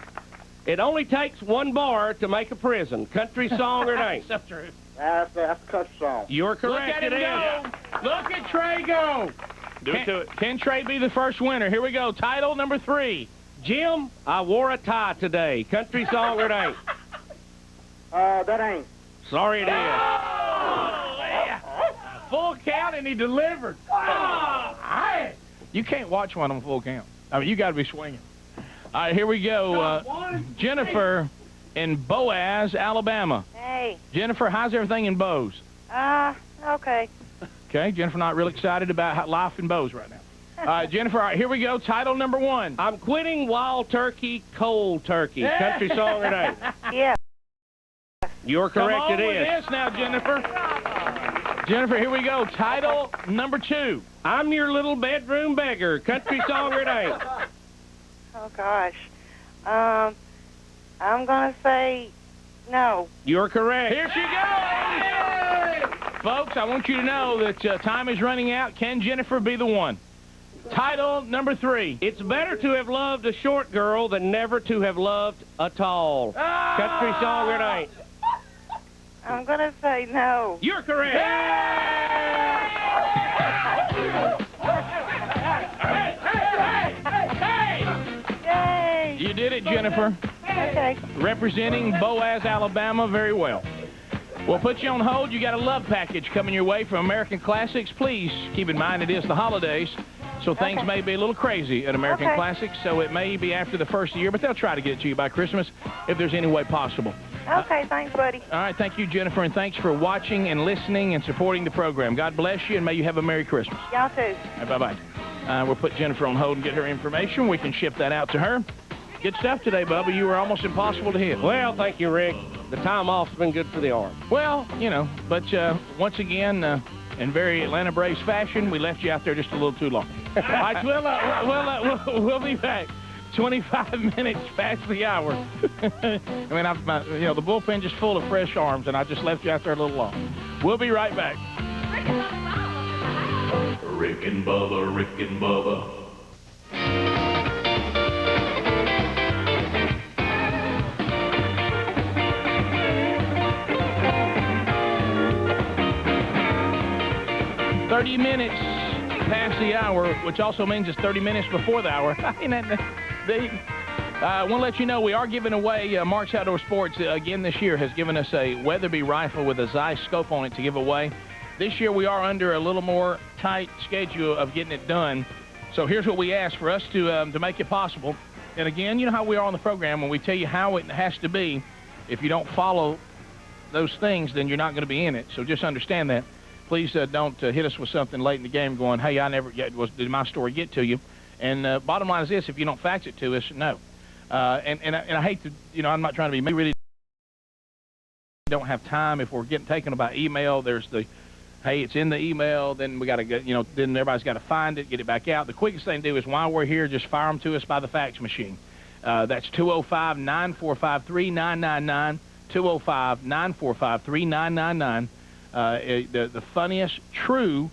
It only takes one bar to make a prison. Country song or it ain't? So true. That's the country song. You're correct, Look at him go. Look at Trey go. Do it to it. Can Trey be the first winner? Here we go. Title number 3. Jim, I wore a tie today. Country song or it ain't? That ain't. Sorry, it is. Yeah. Full count and he delivered. You can't watch one on full count. You got to be swinging. All right, here we go. Jennifer in Boaz, Alabama. Hey. Jennifer, how's everything in Boaz? Okay. Okay, Jennifer not really excited about life in Boaz right now. All right, Jennifer, all right, here we go. Title number 1. I'm quitting wild turkey, cold turkey. Country song or it ain't? Yeah. You're correct, Come on it with is. this now, Jennifer. Jennifer, here we go. Title number 2. I'm your little bedroom beggar. Country song or it ain't. Oh, gosh. I'm going to say no. You're correct. Here she goes! Folks, I want you to know that time is running out. Can Jennifer be the one? Title number 3. It's better to have loved a short girl than never to have loved a tall. Country song or it ain't. I'm going to say no. You're correct. Yay! You did it, Jennifer. Okay. Representing Boaz, Alabama, very well. We'll put you on hold. You got a love package coming your way from American Classics. Please keep in mind it is the holidays, so things may be a little crazy at American Classics, so it may be after the first of the year, but they'll try to get it to you by Christmas if there's any way possible. Okay, thanks, buddy. All right, thank you, Jennifer, and thanks for watching and listening and supporting the program. God bless you, and may you have a Merry Christmas. Y'all too. All right, bye-bye. We'll put Jennifer on hold and get her information. We can ship that out to her. Good stuff today, Bubba. You were almost impossible to hit. Well, thank you, Rick. The time off's been good for the arm. Well, you know, but once again, in very Atlanta Braves fashion, we left you out there just a little too long. All right, we'll be back. 25 minutes past the hour. I mean, the bullpen just full of fresh arms, and I just left you out there a little long. We'll be right back. Rick and Bubba, Rick and Bubba. $30 minutes past the hour, which also means it's 30 minutes before the hour. I want to let you know we are giving away Mark's Outdoor Sports again this year has given us a Weatherby rifle with a Zeiss scope on it to give away. This year we are under a little more tight schedule of getting it done. So here's what we ask for us to make it possible. And again, you know how we are on the program when we tell you how it has to be. If you don't follow those things, then you're not going to be in it. So just understand that. Please don't hit us with something late in the game going, hey, did my story get to you? And bottom line is this, if you don't fax it to us, no. And I hate to, I'm not trying to be, we really don't have time. If we're getting taken by email, there's the, hey, it's in the email, then we got to get, then everybody's got to find it, get it back out. The quickest thing to do is while we're here, just fire them to us by the fax machine. That's 205-945-3999, 205-945-3999. The funniest true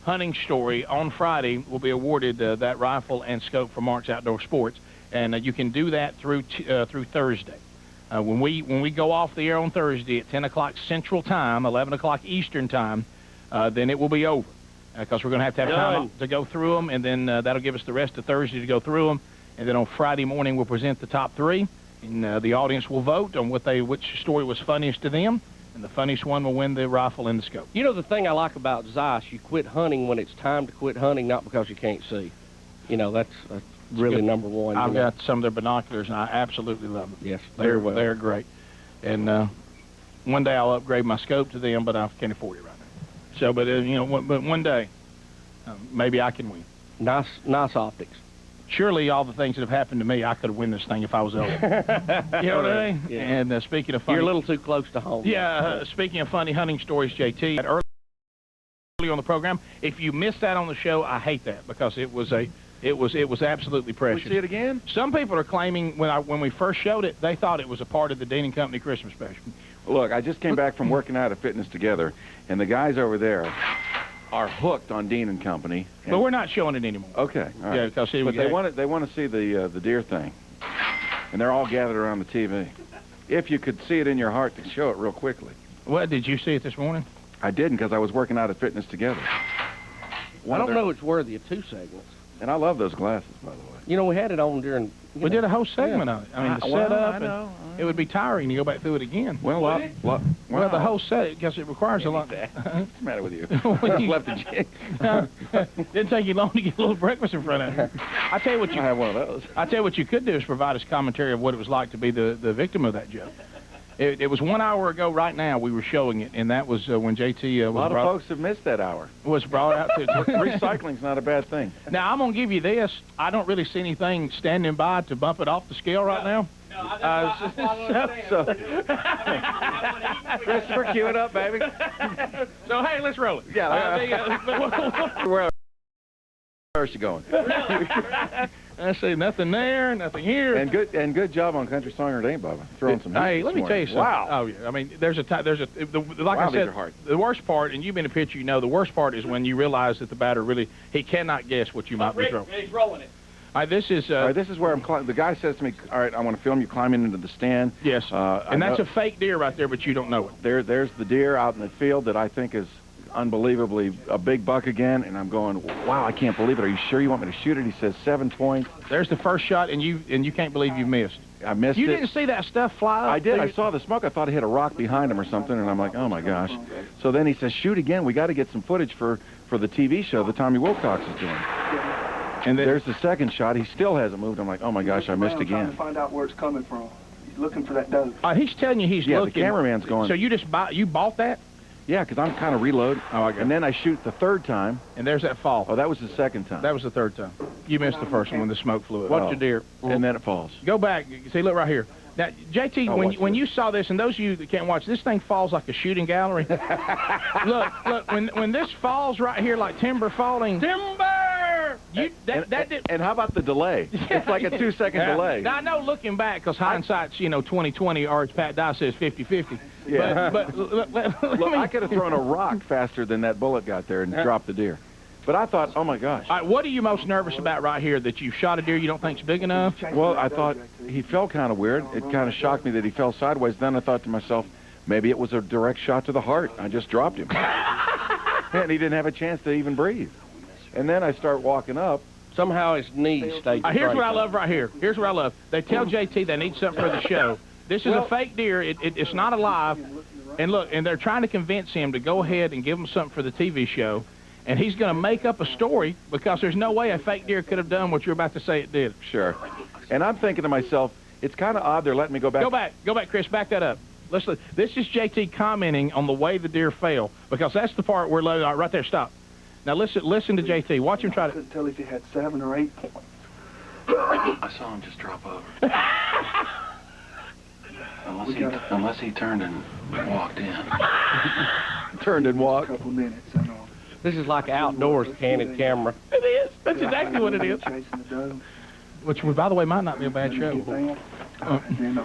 hunting story on Friday will be awarded that rifle and scope for Mark's Outdoor Sports, and you can do that through Thursday. When we go off the air on Thursday at 10 o'clock Central Time, 11 o'clock Eastern Time, then it will be over because we're going to have time to go through them, and then that'll give us the rest of Thursday to go through them, and then on Friday morning we'll present the top 3, and the audience will vote on which story was funniest to them. And the funniest one will win the rifle and the scope. You know the thing I like about Zeiss, you quit hunting when it's time to quit hunting, not because you can't see. That's really number one. I've got some of their binoculars, and I absolutely love them. Yes, very well. They're great. And one day I'll upgrade my scope to them, but I can't afford it right now. So, but one day, maybe I can win. Nice optics. Surely all the things that have happened to me, I could win this thing if I was older. You know what I mean? Yeah. And speaking of funny... You're a little too close to home. Yeah, speaking of funny hunting stories, JT, early on the program, if you missed that on the show, I hate that because it was absolutely precious. We see it again? Some people are claiming when we first showed it, they thought it was a part of the Dean & Company Christmas special. Look, I just came back from working out at Fitness Together, and the guys over there are hooked on Dean & Company. But we're not showing it anymore. Okay, all right. Yeah, because but they want to see the deer thing, and they're all gathered around the TV. If you could see it in your heart to show it real quickly. Well, did you see it this morning? I didn't because I was working out at Fitness Together. I don't know it's worthy of 2 segments. And I love those glasses, by the way. We had it on during... We did a whole segment on it. I mean, the setup, I know. It would be tiring to go back through it again. Well, well, the whole set, because it requires a lot. What's the matter with you? Left the jig. Didn't take you long to get a little breakfast in front of you. I tell you what, I have one of those. I tell you what you could do is provide us commentary of what it was like to be the victim of that joke. It was 1 hour ago right now we were showing it, and that was when JT a lot of folks have missed that hour. Was brought out to recycling's not a bad thing. Now I'm gonna give you this. I don't really see anything standing by to bump it off the scale right now. Christopher, cue it up, baby. So, hey, let's roll it. Yeah. Where's she going? I see nothing there, nothing here. And good job on Country Song or It Ain't, Bubba. Throwing some. Hey, let me tell you something. Wow. Oh yeah. I mean, like wow, I said, these are hard. the worst part, and you've been a pitcher, you know, the worst part is when you realize that the batter he cannot guess what you might be throwing. He's rolling it. All right, this is. All right, this is where I'm. The guy says to me, "All right, I want to film you climbing into the stand." Yes. And that's a fake deer right there, but you don't know it. There's the deer out in the field that I think is unbelievably a big buck again, and I'm going, wow, I can't believe it. Are you sure you want me to shoot it? He says 7 points. There's the first shot, and you can't believe you missed. I missed it. You didn't see that stuff fly up? I did. I saw the smoke. I thought it hit a rock behind him or something, and I'm like, oh my gosh. So then he says, shoot again. We got to get some footage for the TV show that Tommy Wilcox is doing. And there's the second shot. He still hasn't moved. I'm like, oh my gosh, I missed again. Trying to find out where it's coming from. He's looking for that doe. He's telling you he's looking. Yeah, the cameraman's going. So you bought that? Yeah, because I'm kind of reload. Oh, I got it. And then I shoot the third time. And there's that fall. Oh, that was the second time. That was the third time. You missed the first one when the smoke flew up. Watch your deer. And then it falls. Go back. See, look right here. Now, JT, when you saw this, and those of you that can't watch, this thing falls like a shooting gallery. look, when this falls right here like timber falling. Timber! And how about the delay? It's like a 2-second delay. Now, I know looking back, because hindsight's, 20/20, or as Pat Dye says, 50/50. Yeah. But look, I could have thrown a rock faster than that bullet got there and dropped the deer. But I thought, oh my gosh. All right, what are you most nervous about right here? That you shot a deer you don't think's big enough? Well, I thought he fell kind of weird. It kind of shocked me that he fell sideways. Then I thought to myself, maybe it was a direct shot to the heart. I just dropped him. And he didn't have a chance to even breathe. And then I start walking up. Somehow his knees stayed. Here's what I love right here. Here's what I love. They tell JT they need something for the show. This is a fake deer. It's not alive. And look, and they're trying to convince him to go ahead and give him something for the TV show. And he's going to make up a story because there's no way a fake deer could have done what you're about to say it did. Sure. And I'm thinking to myself, it's kind of odd they're letting me go back. Go back, Chris. Back that up. Listen, this is JT commenting on the way the deer fell because that's the part we're loading. Right there, stop. Now listen to JT. Watch him try to. I couldn't tell if he had 7 or 8 points. I saw him just drop over. Unless he turned and walked in. Turned and walked. A couple minutes, I know. This is like outdoors candid camera. It is. That's exactly what it is. Chasing the doe. Which, by the way, might not be a bad show. And then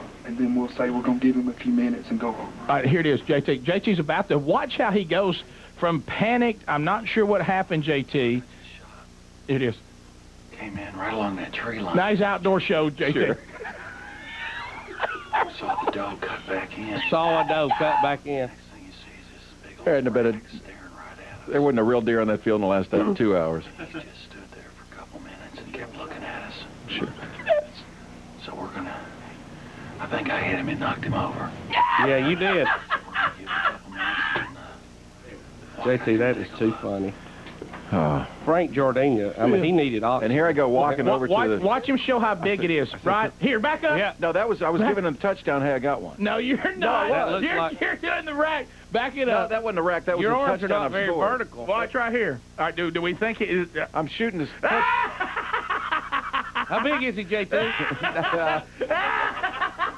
we'll say we're going to give him a few minutes and go over. All right, here it is, JT. JT's about to watch how he goes from panicked. I'm not sure what happened, JT. It is. Came in right along that tree line. Nice outdoor show, JT. Sure. Saw the doe cut back in. Saw a doe cut back in. Next thing you see is this big old There hadn't been rack staring right at us. There wasn't a real deer on that field in the last 2 hours. He just stood there for a couple minutes and kept looking at us. Sure. So we're gonna. I think I hit him and knocked him over. Yeah, you did. We're gonna give it a couple minutes and, JT, that is too funny. Oh. Frank Jordania, I mean, he needed oxygen. And here I go walking over to the... Watch him show how big it is. Right? Here, back up. Yeah. No, I was giving him a touchdown. Hey, I got one. No, you're not. No, you're doing the rack. Back it up. No, that wasn't a rack. That was Your a arms are touchdown. not very vertical. Watch right here. All right, do we think it is... I'm shooting this... How big is he, JT? No,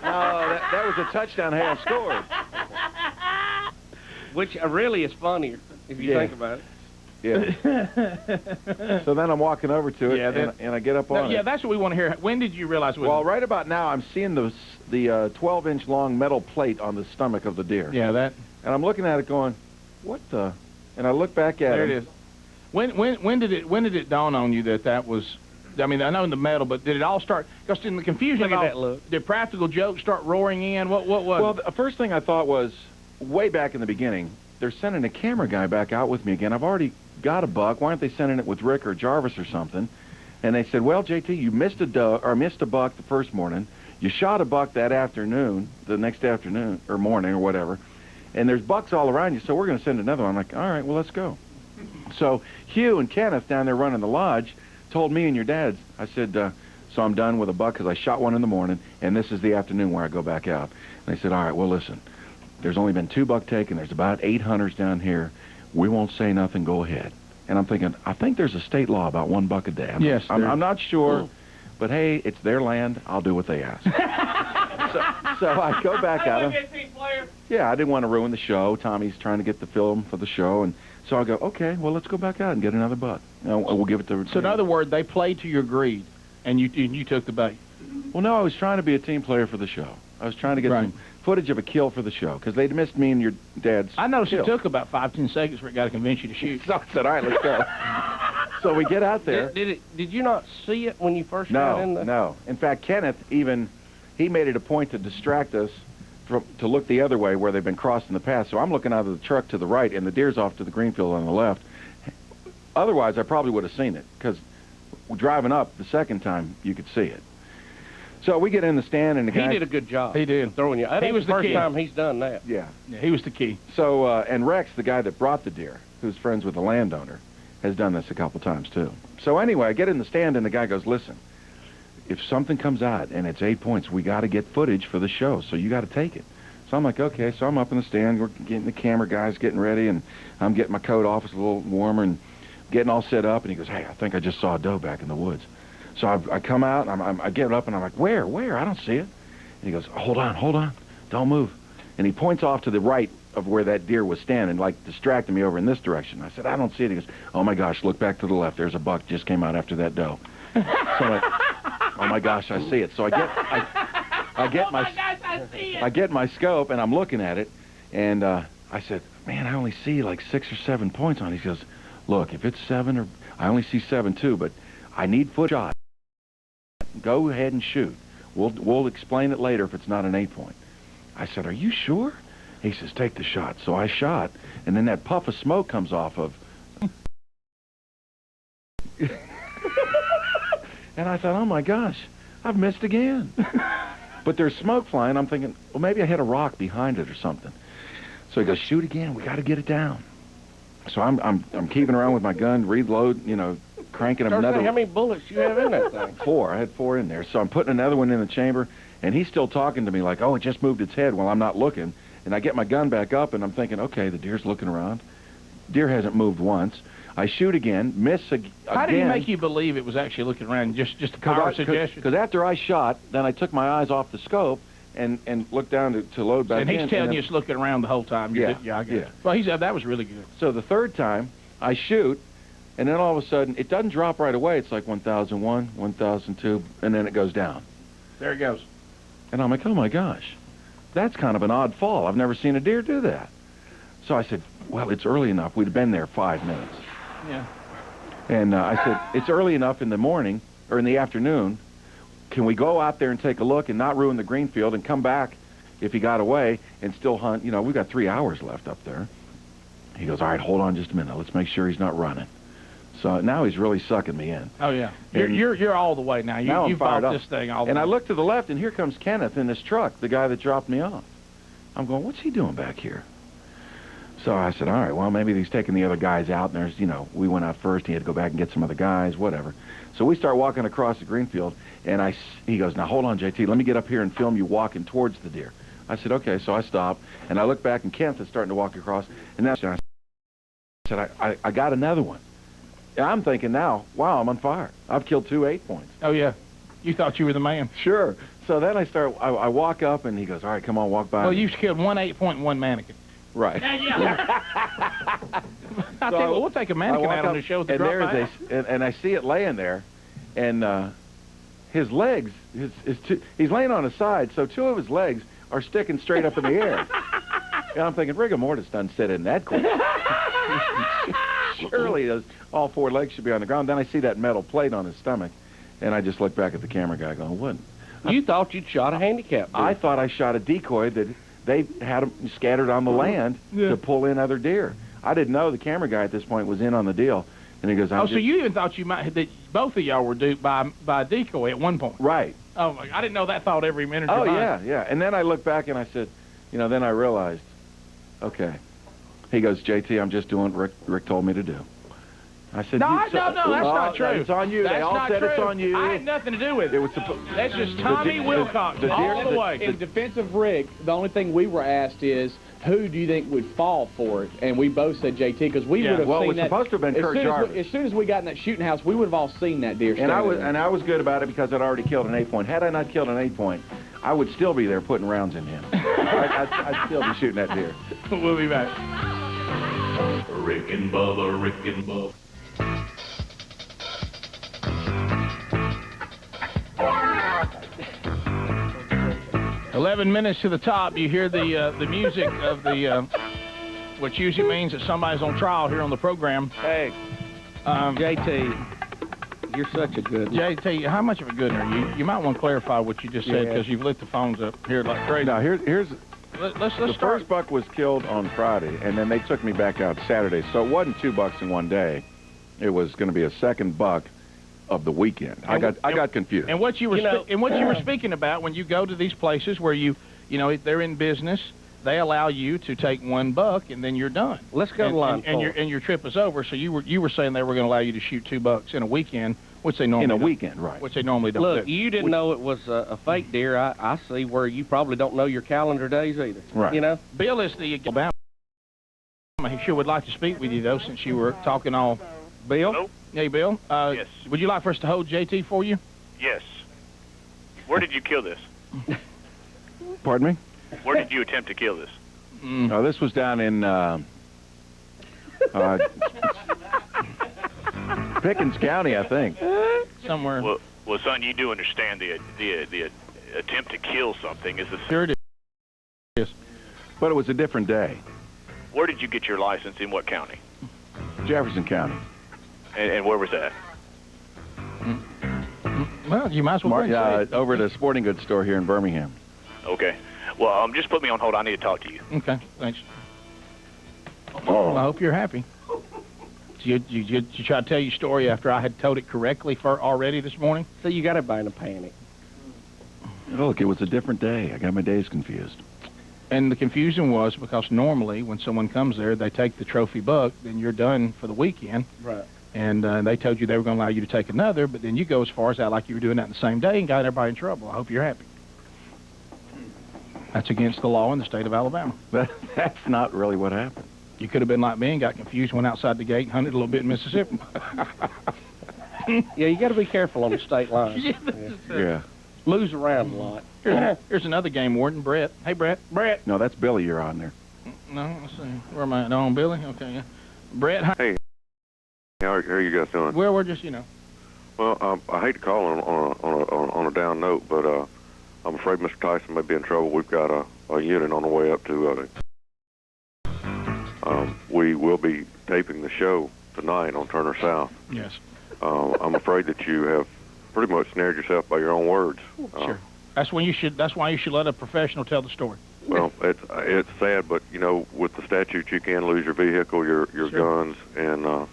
that was a touchdown. Hey, I scored. Which really is funnier, if you think about it. Yeah. So then I'm walking over to it, and I get up on it. Yeah, that's what we want to hear. When did you realize it was... Well, right about now, I'm seeing the 12-inch long metal plate on the stomach of the deer. Yeah, that... And I'm looking at it going, what the... And I look back at it. There it is. When did it dawn on you that was... I mean, I know in the metal, but did it all start... Because in the confusion of that look. Did practical jokes start roaring in? What was... Well, the first thing I thought was, way back in the beginning, they're sending a camera guy back out with me again. I've already got a buck. Why aren't they sending it with Rick or Jarvis or something? And they said, well, JT, you missed a buck the first morning. You shot a buck that afternoon, the next afternoon, or morning, or whatever. And there's bucks all around you, so we're going to send another one. I'm like, all right, well, let's go. So Hugh and Kenneth down there running the lodge told me and your dads, I said, so I'm done with a buck because I shot one in the morning, and this is the afternoon where I go back out. And they said, all right, well, listen, there's only been 2 buck taken. There's about 8 hunters down here. We won't say nothing. Go ahead. And I'm thinking, I think there's a state law about 1 buck a day. I'm not sure, but hey, it's their land. I'll do what they ask. So I go back at him. Yeah, I didn't want to ruin the show. Tommy's trying to get the film for the show, and so I go, okay, well, let's go back out and get another buck. We'll give it to. So in other words, they played to your greed, and you took the bait. Well, no, I was trying to be a team player for the show. I was trying to get some footage of a kill for the show because they'd missed me and your dad's. I noticed kill. it took about 5-10 seconds for it got to convince you to shoot. So I said, all right, let's go. So we get out there. Did you not see it when you first got in there? No. In fact, Kenneth he made it a point to distract us to look the other way where they've been crossed in the past. So I'm looking out of the truck to the right, and the deer's off to the greenfield on the left. Otherwise, I probably would have seen it because driving up the second time, you could see it. So we get in the stand, and the guy... He did a good job. He did. Throwing you. He was the first time he's done that. Yeah. He was the key. So, and Rex, the guy that brought the deer, who's friends with the landowner, has done this a couple times, too. So anyway, I get in the stand, and the guy goes, listen, if something comes out and it's 8 points, we got to get footage for the show, so you got to take it. So I'm like, okay. So I'm up in the stand, we're getting the camera guys getting ready, and I'm getting my coat off, it's a little warmer, and getting all set up, and he goes, hey, I think I just saw a doe back in the woods. So I come out, and I get up, and I'm like, where? I don't see it. And he goes, hold on, don't move. And he points off to the right of where that deer was standing, like distracting me over in this direction. I said, I don't see it. He goes, oh my gosh, look back to the left. There's a buck just came out after that doe. So I'm like, oh my gosh, I see it. So I get my scope, and I'm looking at it, and I said, man, I only see like 6 or 7 points on it. He goes, look, if it's 7 or I only see 7 too, but I need foot shot. Go ahead and shoot. We'll explain it later if it's not an 8 point. I said, are you sure? He says, take the shot. So I shot, and then that puff of smoke comes off of. And I thought, oh my gosh, I've missed again. But there's smoke flying. I'm thinking, well, maybe I hit a rock behind it or something. So he goes, shoot again. We got to get it down. So I'm keeping around with my gun, reload, cranking another. How many bullets you have in that thing? 4. I had 4 in there. So I'm putting another one in the chamber, and he's still talking to me like, oh, it just moved its head while I'm not looking. And I get my gun back up, and I'm thinking, okay, the deer's looking around. Deer hasn't moved once. I shoot again, miss again. How did he make you believe it was actually looking around? Just a power suggestion? Because after I shot, then I took my eyes off the scope and looked down to load back in. And he's telling you it's looking around the whole time. Yeah, I get it. Well, that was really good. So the third time, I shoot, and then all of a sudden, it doesn't drop right away. It's like 1,001, 1,002, and then it goes down. There it goes. And I'm like, oh my gosh, that's kind of an odd fall. I've never seen a deer do that. So I said, well, it's early enough. We'd been there 5 minutes. Yeah. And I said, it's early enough in the morning, or in the afternoon. Can we go out there and take a look and not ruin the green field and come back if he got away and still hunt? We've got 3 hours left up there. He goes, all right, hold on just a minute. Let's make sure he's not running. So now he's really sucking me in. Oh, yeah. You're all the way now. You've bought this thing all the way. And I look to the left, and here comes Kenneth in this truck, the guy that dropped me off. I'm going, what's he doing back here? So I said, all right, well, maybe he's taking the other guys out, and there's, we went out first. He had to go back and get some other guys, whatever. So we start walking across the green field, and he goes, now, hold on, JT. Let me get up here and film you walking towards the deer. I said, okay. So I stopped, and I look back, and Kenneth is starting to walk across, and that's when I said, I got another one. And I'm thinking now, wow, I'm on fire. I've killed 2 8 points. Oh, yeah. You thought you were the man. Sure. So then I walk up, and he goes, all right, come on, walk by. Well, you've killed 1 8 point and 1 mannequin. Right. Yeah. I tell you what, we'll take a mannequin out on the show. And I see it laying there, and his legs, he's laying on his side, so 2 of his legs are sticking straight up in the air. And I'm thinking, rigor mortis doesn't sit in that quick. Surely all 4 legs should be on the ground. Then I see that metal plate on his stomach, and I just look back at the camera guy going, what? You thought you'd shot a handicap deer. I thought I shot a decoy that they had them scattered on the land to pull in other deer. I didn't know the camera guy at this point was in on the deal. And he goes, so you even thought that both of y'all were duped by a decoy at one point. Right. Oh, I didn't know that thought every minute. Oh, yeah. And then I looked back and I said, then I realized, okay. He goes, JT, I'm just doing what Rick told me to do. I said, no, that's not true. It's on you. They all said it's on you. I had nothing to do with it. That's just Tommy Wilcox all the way. In defense of Rick, the only thing we were asked is, who do you think would fall for it? And we both said JT, because we would have seen that. Well, it was supposed to have been Kurt Jarvis. As soon as we got in that shooting house, we would have all seen that deer. And I was good about it because I'd already killed an 8 point. Had I not killed an 8 point, I would still be there putting rounds in him. I'd still be shooting that deer. We'll be back. Rick and Bubba, Rick and Bubba. 11 minutes to the top. You hear the music of the, which usually means that somebody's on trial here on the program. Hey, JT, you're such a good one. JT, how much of a good one are you? You might want to clarify what you just said because you've lit the phones up here like crazy. Now, here's let's the start. first buck was killed on Friday, and then they took me back out Saturday. So it wasn't 2 bucks in one day. It was going to be a second buck of the weekend. I got confused. And what you were speaking about when you go to these places where you know they're in business, they allow you to take 1 buck and then you're done. Let's go to line and your trip is over. So you were saying they were going to allow you to shoot 2 bucks in a weekend, which they normally in a weekend, right? Which they normally don't. Look, do. you didn't know it was a fake deer. I see where you probably don't know your calendar days either. Right. You know. Bill is the Alabama. He sure would like to speak with you though, since you were talking all. Bill. Hello? Hey, Bill. Yes. Would you like for us to hold JT for you? Yes. Where did you kill this? Pardon me? Where did you attempt to kill this? Oh, this was down in Pickens County, I think. Somewhere. Well, son, you do understand the attempt to kill something is a... Sure it is. But it was a different day. Where did you get your license? In what county? Jefferson County. And where was that? Well, you might as well over at a sporting goods store here in Birmingham. Okay. Well, just put me on hold. I need to talk to you. Okay, thanks. Well, I hope you're happy. Did you try to tell your story after I had told it correctly already this morning? So you got everybody in a panic. Look, it was a different day. I got my days confused. And the confusion was because normally when someone comes there, they take the trophy buck, then you're done for the weekend. Right. And they told you they were going to allow you to take another, but then you go as far as that like you were doing that in the same day and got everybody in trouble. I hope you're happy. That's against the law in the state of Alabama. That's not really what happened. You could have been like me and got confused, went outside the gate and hunted a little bit in Mississippi. Yeah, you got to be careful on the state line. Yeah. Moves around a lot. Here's another game warden, Brett. Hey, Brett. Brett. No, that's Billy you're on there. No, let's see. Where am I? No, on Billy? Okay, yeah. Brett. Hey. How are you guys doing? Well, we're just, Well, I hate to call on a down note, but I'm afraid Mr. Tyson may be in trouble. We've got a unit on the way up to. We will be taping the show tonight on Turner South. Yes. I'm afraid that you have pretty much snared yourself by your own words. Sure. That's why you should let a professional tell the story. Well, it's sad, but with the statute, you can lose your vehicle, your guns, and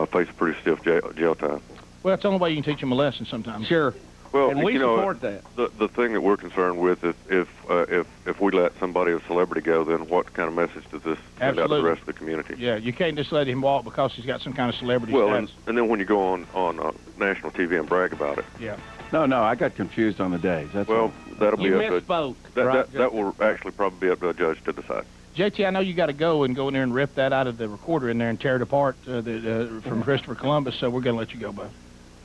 face a pretty stiff jail time. Well, that's the only way you can teach them a lesson sometimes. Sure. Well, and we support that. The thing that we're concerned with is if we let somebody, a celebrity, go, then what kind of message does this send out to the rest of the community? Yeah, you can't just let him walk because he's got some kind of celebrity status. And then when you go on national TV and brag about it. Yeah. No, I got confused on the days. That'll be up misspoke. That will actually probably be up to a judge to decide. JT, I know you got to go in there and rip that out of the recorder in there and tear it apart from Christopher Columbus, so we're going to let you go, bud.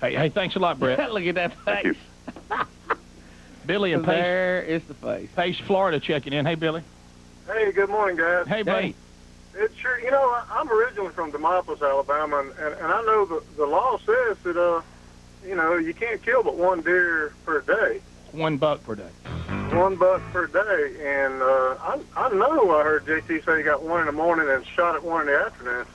Hey, thanks a lot, Brett. Look at that face. Billy and Pace. There is the face. Pace, Florida, checking in. Hey, Billy. Hey, good morning, guys. Hey, buddy. It's sure, I'm originally from Demopolis, Alabama, and I know the law says that, you can't kill but 1 deer per day. 1 buck per day. 1 buck per day, and I know I heard JT say he got 1 in the morning and shot at 1 in the afternoon.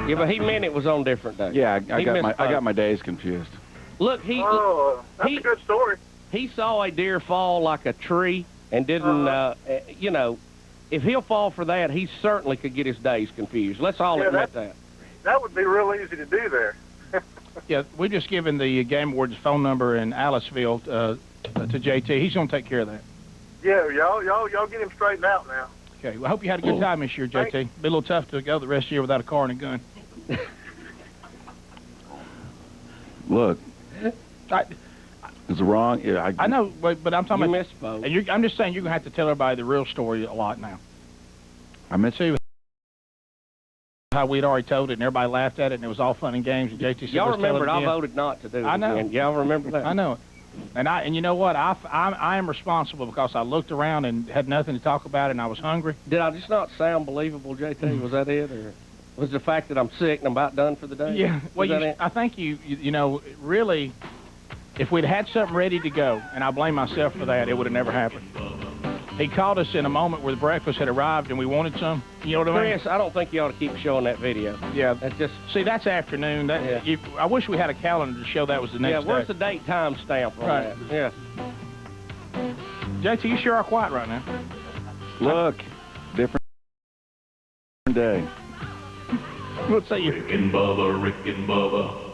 Yeah, but he meant it was on different days. Yeah, I got my days confused. Look, that's a good story. He saw a deer fall like a tree and didn't, if he'll fall for that, he certainly could get his days confused. Let's all admit that. That would be real easy to do there. Yeah, we're just giving the game warden's phone number in Aliceville to JT. He's going to take care of that. Yeah, y'all get him straightened out now. Okay, well, I hope you had a good time this year, JT. Be a little tough to go the rest of the year without a car and a gun. Look, it's wrong. Yeah, I know, but I'm talking about. Misspoke. And I'm just saying you're going to have to tell everybody the real story a lot now. I meant to. How we'd already told it, and everybody laughed at it, and it was all fun and games. And JT said, y'all remember I voted not to do it. I know. Again. Y'all remember that? I know it. And you know what? I am responsible because I looked around and had nothing to talk about, and I was hungry. Did I just not sound believable, JT? Was that it, or was the fact that I'm sick and I'm about done for the day? Yeah. Well, I think you know, really, if we'd had something ready to go, and I blame myself for that, it would have never happened. He called us in a moment where the breakfast had arrived and we wanted some. You know what I mean? Chris, I don't think you ought to keep showing that video. Yeah. That's just... See, that's afternoon. I wish we had a calendar to show that was the next day. Yeah, where's the date time stamp on that? Yeah. JT, you sure are quiet right now. Look, different day. Let's say you... Rick and Bubba, Rick and Bubba.